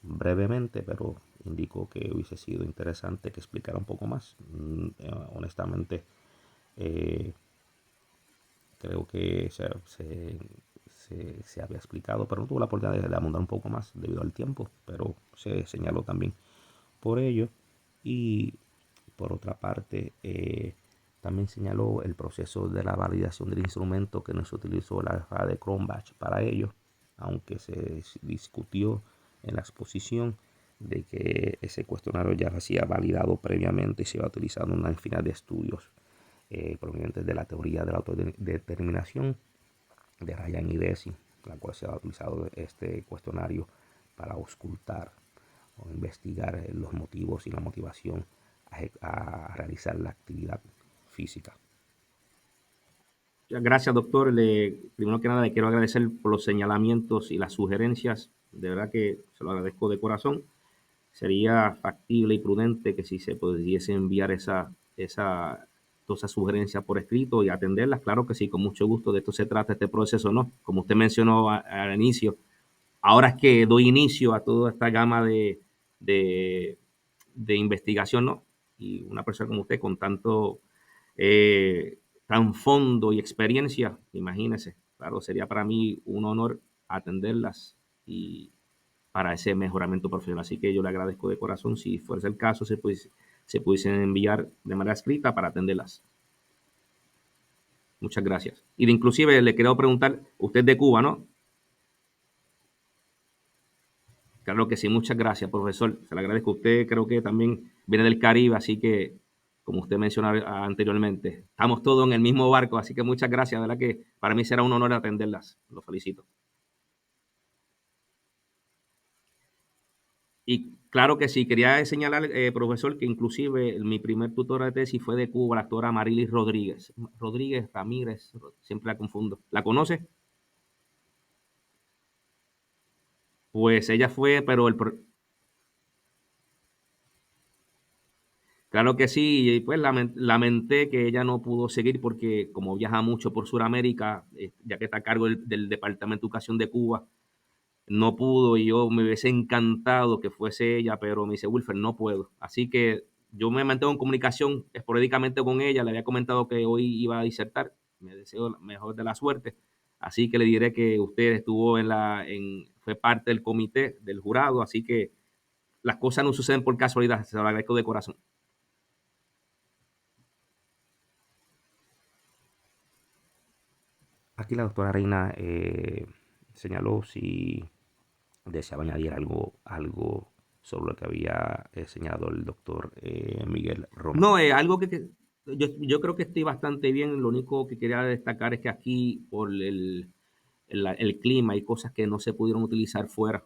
brevemente, pero indicó que hubiese sido interesante que explicara un poco más. Honestamente, creo que se había explicado, pero no tuvo la oportunidad de abundar un poco más debido al tiempo, pero se señaló también por ello. Y por otra parte, también señaló el proceso de la validación del instrumento, que no se utilizó la alfa de Cronbach para ello, aunque se discutió en la exposición de que ese cuestionario ya se había validado previamente y se iba utilizando una infinidad de estudios provenientes de la teoría de la autodeterminación de Ryan y Deci, la cual se ha utilizado este cuestionario para auscultar o investigar los motivos y la motivación a realizar la actividad física. Gracias, doctor. Primero que nada, le quiero agradecer por los señalamientos y las sugerencias. De verdad que se lo agradezco de corazón. Sería factible y prudente que si se pudiese enviar todas esas sugerencias por escrito y atenderlas. Claro que sí, con mucho gusto. De esto se trata este proceso, ¿no? Como usted mencionó al inicio, ahora es que doy inicio a toda esta gama de, de investigación, ¿no? Y una persona como usted con tanto fondo y experiencia, imagínese, claro, sería para mí un honor atenderlas y para ese mejoramiento profesional. Así que yo le agradezco de corazón si fuese el caso, se pudiesen enviar de manera escrita para atenderlas. Muchas gracias. Y de inclusive le quiero preguntar, usted es de Cuba, ¿no? Claro que sí, muchas gracias, profesor. Se le agradezco. Usted creo que también viene del Caribe, así que, como usted mencionaba anteriormente, estamos todos en el mismo barco, así que muchas gracias. De verdad que para mí será un honor atenderlas. Lo felicito. Y claro que sí, quería señalar, profesor, que inclusive mi primer tutora de tesis fue de Cuba, la doctora Marilis Rodríguez. Rodríguez, Ramírez, siempre la confundo. ¿La conoce? Pues ella fue, pero claro que sí, y pues lamenté que ella no pudo seguir porque como viaja mucho por Sudamérica, ya que está a cargo del Departamento de Educación de Cuba, no pudo y yo me hubiese encantado que fuese ella, pero me dice, Wilfer, no puedo. Así que yo me mantengo en comunicación esporádicamente con ella, le había comentado que hoy iba a disertar, me deseo la mejor de la suerte, así que le diré que usted estuvo fue parte del comité, del jurado, así que las cosas no suceden por casualidad, se lo agradezco de corazón. Aquí la doctora Reina señaló si deseaba añadir algo sobre lo que había señalado el doctor Miguel Román. No, algo yo creo que estoy bastante bien. Lo único que quería destacar es que aquí, por el clima, hay cosas que no se pudieron utilizar fuera.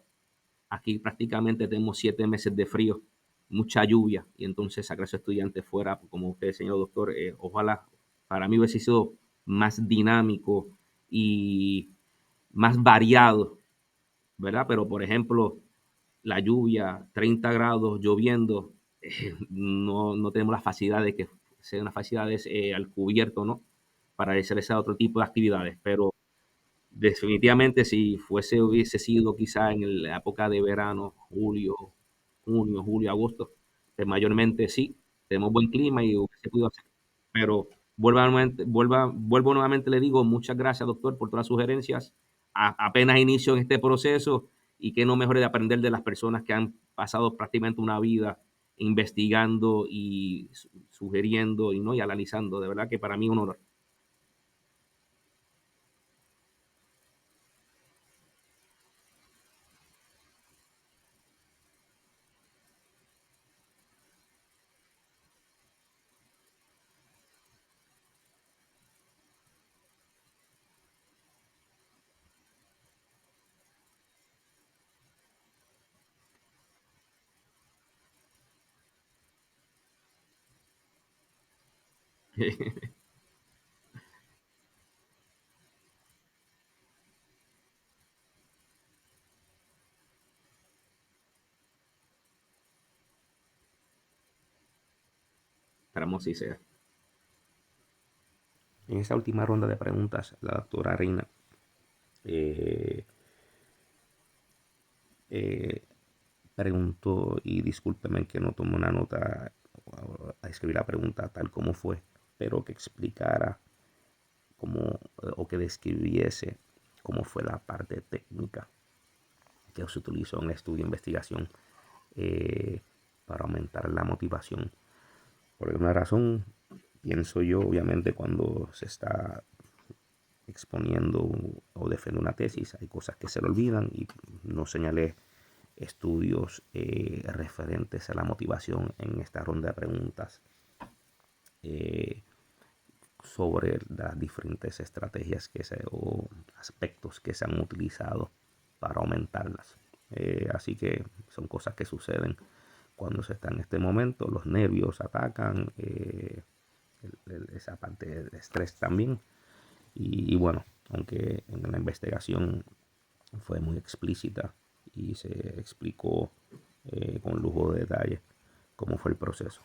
Aquí prácticamente tenemos 7 meses de frío, mucha lluvia, y entonces sacar a esos estudiantes fuera, como usted, señor doctor, ojalá para mí hubiese sido más dinámico y más variado, ¿verdad? Pero, por ejemplo, la lluvia, 30 grados, lloviendo, no tenemos las facilidades que sean las facilidades al cubierto, ¿no? Para realizar otro tipo de actividades, pero definitivamente si hubiese sido quizá en la época de verano, junio, julio, agosto, pues mayormente sí, tenemos buen clima y hubiese podido hacer. Pero vuelvo nuevamente, le digo, muchas gracias, doctor, por todas las sugerencias. Apenas inicio en este proceso y que no mejor de aprender de las personas que han pasado prácticamente una vida investigando y sugiriendo y, ¿no? y analizando. De verdad que para mí es un honor. Esperamos así sea. En esta última ronda de preguntas, la doctora Reina preguntó, y discúlpeme que no tomé una nota a escribir la pregunta tal como fue, pero que explicara cómo, o que describiese cómo fue la parte técnica que se utilizó en el estudio de investigación para aumentar la motivación. Por alguna razón, pienso yo, obviamente, cuando se está exponiendo o defendiendo una tesis, hay cosas que se le olvidan y no señalé estudios referentes a la motivación en esta ronda de preguntas sobre las diferentes estrategias o aspectos que se han utilizado para aumentarlas. Así que son cosas que suceden cuando se está en este momento. Los nervios atacan, esa parte de estrés también. Y bueno, aunque en la investigación fue muy explícita y se explicó con lujo de detalle cómo fue el proceso.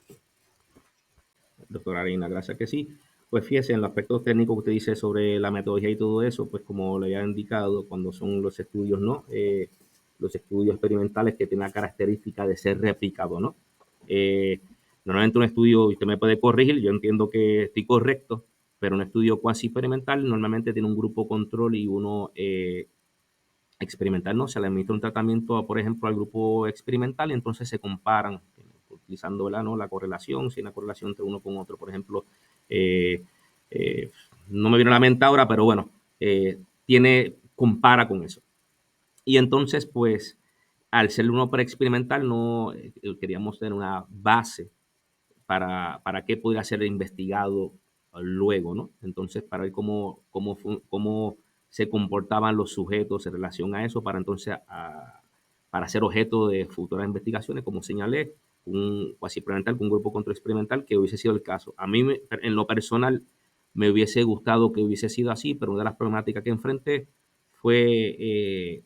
Doctora Arena, gracias que sí. Pues fíjese, en los aspectos técnicos que usted dice sobre la metodología y todo eso, pues como le había indicado, cuando son los estudios, ¿no? Los estudios experimentales que tienen la característica de ser replicado, ¿no? Normalmente un estudio, usted me puede corregir, yo entiendo que estoy correcto, pero un estudio cuasi experimental normalmente tiene un grupo control y uno experimental, ¿no? Se le administra un tratamiento, por ejemplo, al grupo experimental y entonces se comparan utilizando ¿no? la correlación, si hay una correlación entre uno con otro, por ejemplo, eh, no me viene a la mente ahora, pero bueno, compara con eso. Y entonces, pues, al ser uno preexperimental, no queríamos tener una base para qué podría ser investigado luego, ¿no? Entonces, para ver cómo se comportaban los sujetos en relación a eso, para entonces para ser objeto de futuras investigaciones, como señalé, un cuasi experimental con un grupo control experimental, que hubiese sido el caso. A mí, en lo personal, me hubiese gustado que hubiese sido así, pero una de las problemáticas que enfrenté fue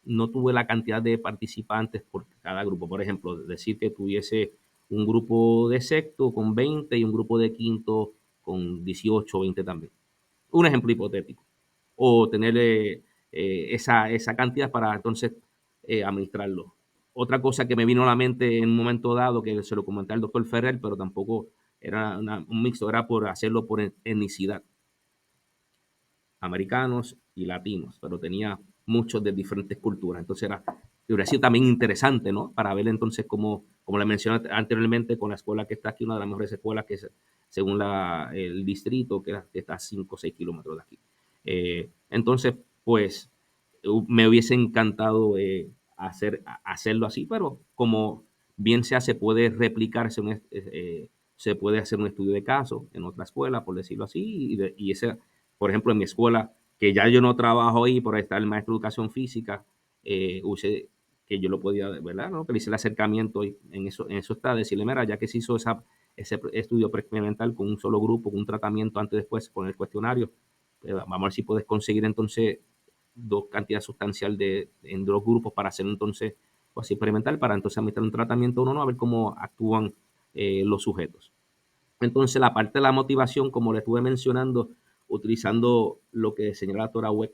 no tuve la cantidad de participantes por cada grupo. Por ejemplo, decir que tuviese un grupo de sexto con 20 y un grupo de quinto con 18 o 20 también. Un ejemplo hipotético. O tener esa cantidad para entonces administrarlo. Otra cosa que me vino a la mente en un momento dado, que se lo comenté al doctor Ferrer, pero tampoco era un mixto, era por hacerlo por etnicidad, americanos y latinos, pero tenía muchos de diferentes culturas. Entonces hubiera sido también interesante, ¿no? Para ver entonces como le mencioné anteriormente, con la escuela que está aquí, una de las mejores escuelas que es, según el distrito, que está a 5 o 6 kilómetros de aquí. Entonces, pues, me hubiese encantado hacerlo así, pero como bien se puede replicarse, se puede hacer un estudio de caso en otra escuela, por decirlo así, y ese, por ejemplo, en mi escuela, que ya yo no trabajo ahí, por estar el maestro de educación física, que yo lo podía, ¿verdad? ¿No? Que le hice el acercamiento y en eso está, decirle, mira, ya que se hizo ese estudio experimental con un solo grupo, con un tratamiento antes y después con el cuestionario, vamos a ver si puedes conseguir entonces dos cantidades sustancial en dos grupos para hacer entonces, o así experimental, para entonces administrar un tratamiento uno, no, a ver cómo actúan los sujetos. Entonces, la parte de la motivación, como le estuve mencionando, utilizando lo que señala la doctora Weck,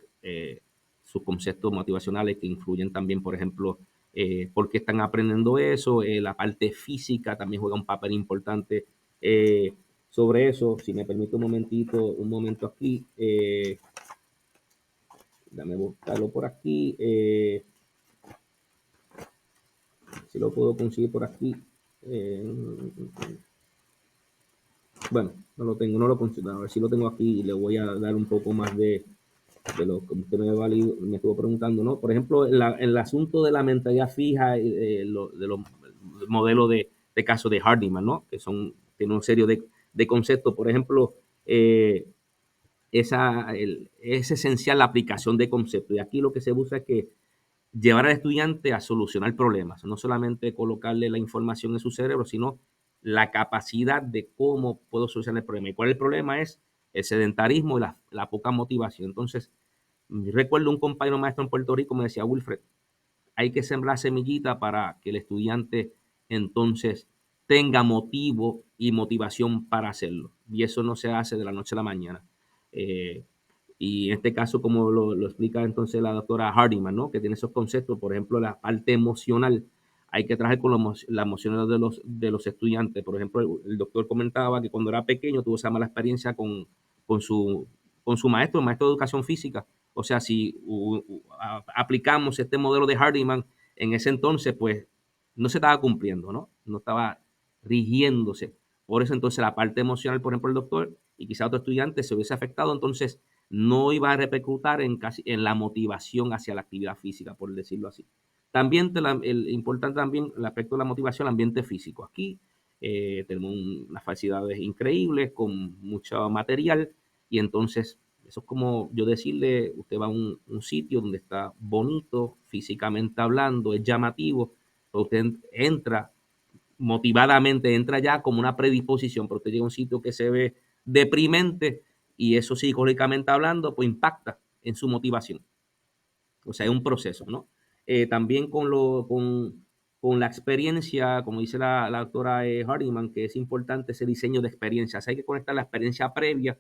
sus conceptos motivacionales que influyen también, por ejemplo, por qué están aprendiendo eso, la parte física también juega un papel importante sobre eso. Si me permite un momento aquí, dame buscarlo por aquí, si lo puedo conseguir por aquí. Bueno, no lo tengo, no lo consigo. A ver si lo tengo aquí y le voy a dar un poco más de lo que usted me estuvo preguntando, ¿no? Por ejemplo, el asunto de la mentalidad fija, de los modelos de casos de Hardiman, ¿no? Que tienen una serie de conceptos. Por ejemplo, es esencial la aplicación de conceptos. Y aquí lo que se busca es que llevar al estudiante a solucionar problemas, no solamente colocarle la información en su cerebro, sino la capacidad de cómo puedo solucionar el problema. ¿Y cuál es el problema? Es el sedentarismo y la poca motivación. Entonces, recuerdo un compañero maestro en Puerto Rico me decía, Wilfred, hay que sembrar semillita para que el estudiante entonces tenga motivo y motivación para hacerlo. Y eso no se hace de la noche a la mañana. Y en este caso, como lo explica entonces la doctora Hardiman, ¿no? Que tiene esos conceptos, por ejemplo, la parte emocional, hay que trabajar con las emociones de los estudiantes. Por ejemplo, el doctor comentaba que cuando era pequeño tuvo esa mala experiencia con su, con su maestro, el maestro de educación física. O sea, si aplicamos este modelo de Hardiman en ese entonces, pues no se estaba cumpliendo, ¿no? No estaba rigiéndose. Por eso entonces la parte emocional, por ejemplo, el doctor y quizá otro estudiante se hubiese afectado, entonces no iba a repercutir en la motivación hacia la actividad física, por decirlo así. También importante también el aspecto de la motivación, el ambiente físico. Aquí tenemos unas facilidades increíbles con mucho material y entonces eso es como yo decirle, usted va a un sitio donde está bonito, físicamente hablando, es llamativo, usted entra motivadamente, entra ya como una predisposición, pero usted llega a un sitio que se ve deprimente y eso psicológicamente hablando, pues impacta en su motivación. O sea, es un proceso, ¿no? También con la experiencia, como dice la doctora Hardiman, que es importante ese diseño de experiencias. Hay que conectar la experiencia previa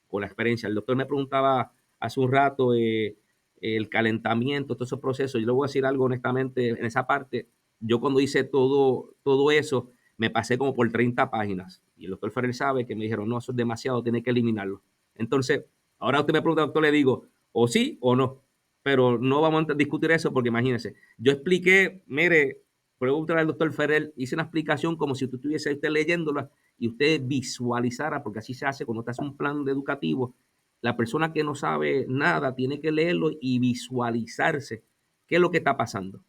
con la experiencia. El doctor me preguntaba hace un rato el calentamiento, todos esos procesos. Yo le voy a decir algo honestamente en esa parte. Yo cuando hice todo eso, me pasé como por 30 páginas. Y el doctor Ferrer sabe que me dijeron, no, eso es demasiado, tiene que eliminarlo. Entonces, ahora usted me pregunta, doctor, le digo, o sí o no, pero no vamos a discutir eso porque imagínense, yo expliqué, mire, pregúntale al doctor Ferrer, hice una explicación como si tú estuviese usted leyéndola y usted visualizara, porque así se hace cuando te hace un plan educativo, la persona que no sabe nada tiene que leerlo y visualizarse qué es lo que está pasando.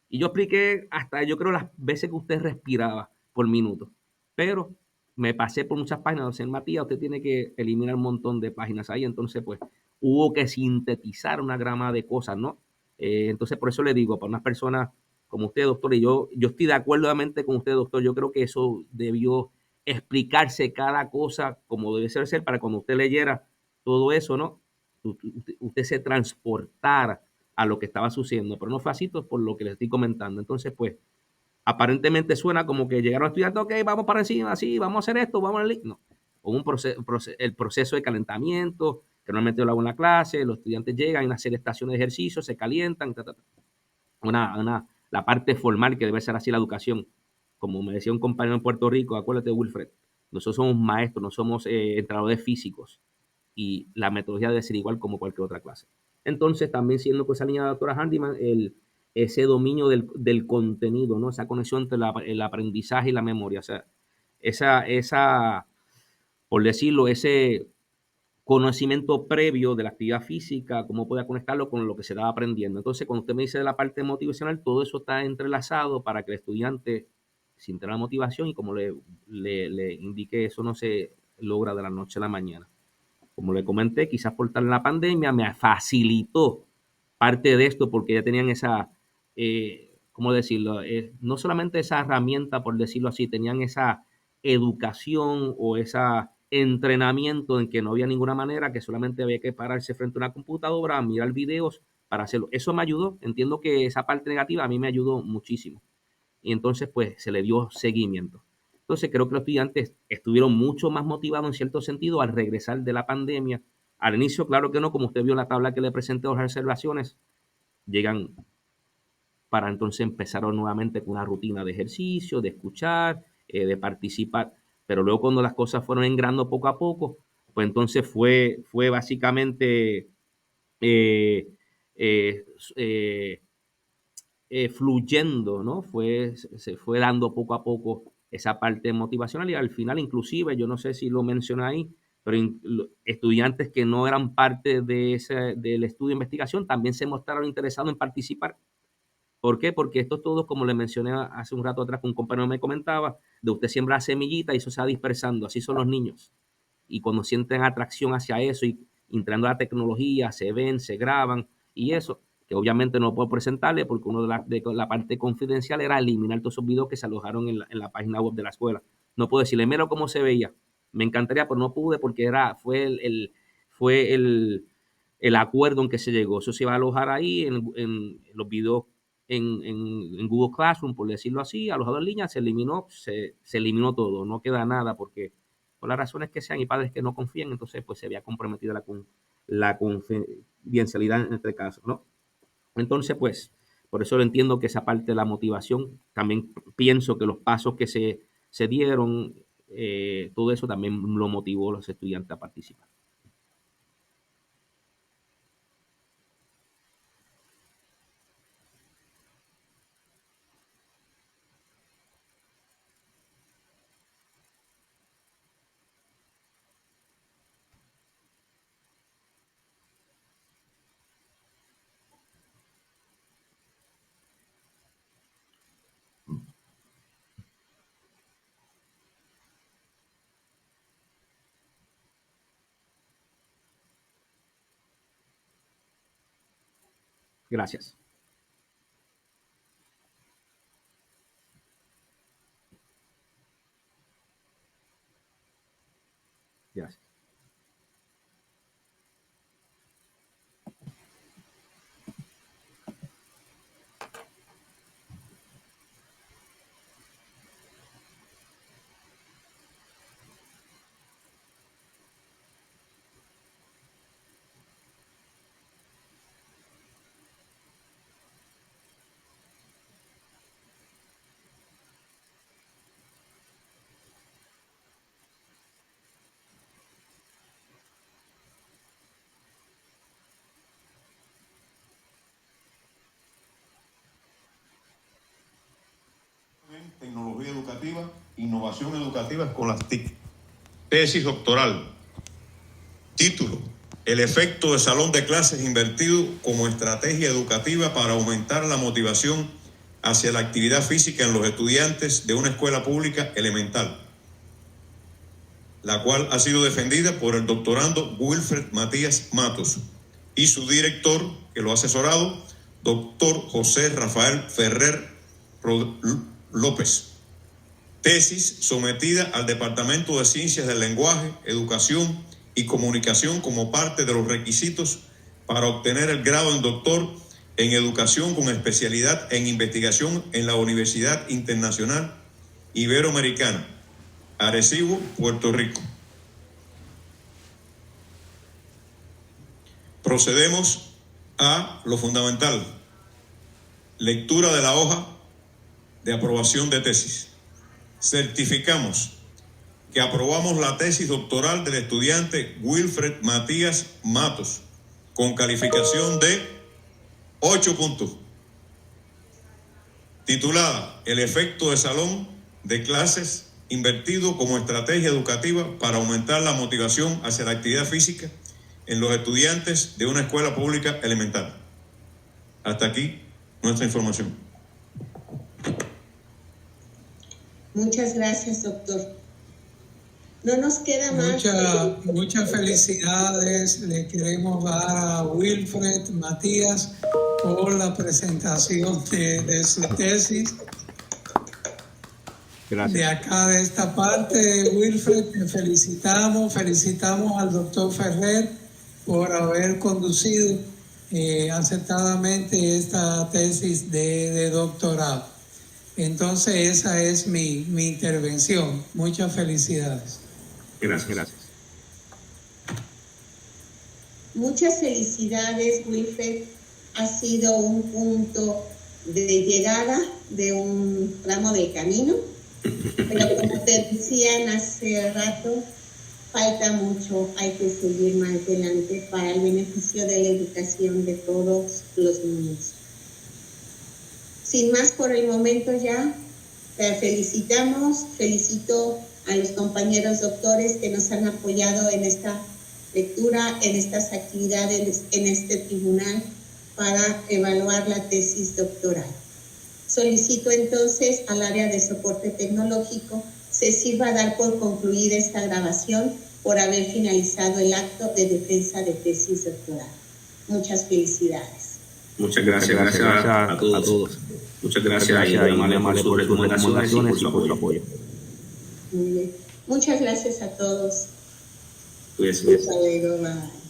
Y yo expliqué hasta, yo creo, las veces que usted respiraba por minuto, pero me pasé por muchas páginas, doctor Matías, usted tiene que eliminar un montón de páginas ahí, entonces pues hubo que sintetizar una grama de cosas, ¿no? Entonces por eso le digo, para unas personas como usted, doctor, y yo estoy de acuerdo obviamente con usted, doctor, yo creo que eso debió explicarse cada cosa como debe ser para cuando usted leyera todo eso, ¿no? Usted se transportara a lo que estaba sucediendo, pero no fue así por lo que les estoy comentando. Entonces, pues, aparentemente suena como que llegaron estudiantes, ok, vamos para encima, sí, vamos a hacer esto, vamos a... No, hubo el proceso de calentamiento, que normalmente yo lo hago en la clase, los estudiantes llegan, hay una serie de estaciones de ejercicio, se calientan, la parte formal que debe ser así la educación. Como me decía un compañero en Puerto Rico, acuérdate, Wilfred, nosotros somos maestros, no somos entrenadores físicos y la metodología debe ser igual como cualquier otra clase. Entonces, también siendo con esa línea de la doctora Handyman, ese dominio del contenido, ¿no? Esa conexión entre el aprendizaje y la memoria. O sea, por decirlo, ese conocimiento previo de la actividad física, cómo pueda conectarlo con lo que se estaba aprendiendo. Entonces, cuando usted me dice de la parte motivacional, todo eso está entrelazado para que el estudiante sienta la motivación y como le indique, eso no se logra de la noche a la mañana. Como le comenté, quizás por estar en la pandemia me facilitó parte de esto porque ya tenían esa, ¿cómo decirlo? No solamente esa herramienta, por decirlo así, tenían esa educación o esa entrenamiento en que no había ninguna manera, que solamente había que pararse frente a una computadora, mirar videos para hacerlo. Eso me ayudó. Entiendo que esa parte negativa a mí me ayudó muchísimo. Y entonces, pues, se le dio seguimiento. Entonces, creo que los estudiantes estuvieron mucho más motivados en cierto sentido al regresar de la pandemia. Al inicio, claro que no, como usted vio en la tabla que le presenté, las reservaciones llegan para entonces empezar nuevamente con una rutina de ejercicio, de escuchar, de participar. Pero luego cuando las cosas fueron engrando poco a poco, pues entonces fue básicamente eh, eh, eh, fluyendo, ¿no? Se fue dando poco a poco esa parte motivacional y al final inclusive, yo no sé si lo mencioné ahí, pero estudiantes que no eran parte del estudio de investigación también se mostraron interesados en participar. ¿Por qué? Porque esto todo, como le mencioné hace un rato atrás, que un compañero me comentaba, de usted siembra semillita y eso se va dispersando, así son los niños. Y cuando sienten atracción hacia eso y entrando a la tecnología, se ven, se graban y eso, que obviamente no puedo presentarle porque uno de la parte confidencial era eliminar todos esos videos que se alojaron en la página web de la escuela. No puedo decirle, mira cómo se veía. Me encantaría, pero no pude porque fue el acuerdo en que se llegó. Eso se iba a alojar ahí en los videos en Google Classroom, por decirlo así, alojado en línea, se eliminó todo, no queda nada porque por las razones que sean y padres que no confían, entonces pues se había comprometido la confidencialidad en este caso, ¿no? Entonces pues por eso lo entiendo que esa parte de la motivación, también pienso que los pasos que se dieron, todo eso también lo motivó a los estudiantes a participar. Gracias. Gracias. Tecnología educativa, innovación educativa con las TIC. Tesis doctoral. Título: el efecto de salón de clases invertido como estrategia educativa para aumentar la motivación hacia la actividad física en los estudiantes de una escuela pública elemental, la cual ha sido defendida por el doctorando Wilfred Matías Matos y su director, que lo ha asesorado, doctor José Rafael Ferrer López. Tesis sometida al Departamento de Ciencias del Lenguaje, Educación y Comunicación como parte de los requisitos para obtener el grado en doctor en Educación con especialidad en investigación en la Universidad Internacional Iberoamericana, Arecibo, Puerto Rico. Procedemos a lo fundamental. Lectura de la hoja de aprobación de tesis. Certificamos que aprobamos la tesis doctoral del estudiante Wilfred Matías Matos con calificación de 8 puntos. Titulada: el efecto de salón de clases invertido como estrategia educativa para aumentar la motivación hacia la actividad física en los estudiantes de una escuela pública elemental. Hasta aquí nuestra información. Muchas gracias, doctor. No nos queda más. Muchas felicidades le queremos dar a Wilfred Matías por la presentación de su tesis. Gracias. De acá, de esta parte, Wilfred, te felicitamos al doctor Ferrer por haber conducido acertadamente esta tesis de doctorado. Entonces, esa es mi intervención. Muchas felicidades. Gracias. Muchas felicidades, Wilfred. Ha sido un punto de llegada de un tramo de camino, pero como te decían hace rato, falta mucho, hay que seguir más adelante para el beneficio de la educación de todos los niños. Sin más por el momento ya, felicito a los compañeros doctores que nos han apoyado en esta lectura, en estas actividades, en este tribunal para evaluar la tesis doctoral. Solicito entonces al área de soporte tecnológico se sirva a dar por concluida esta grabación por haber finalizado el acto de defensa de tesis doctoral. Muchas felicidades. Muchas gracias a todos. Muchas gracias y amable por sus recomendaciones y por su apoyo. Muy bien. Muchas gracias a todos. Cuídense. Hasta luego. Bye.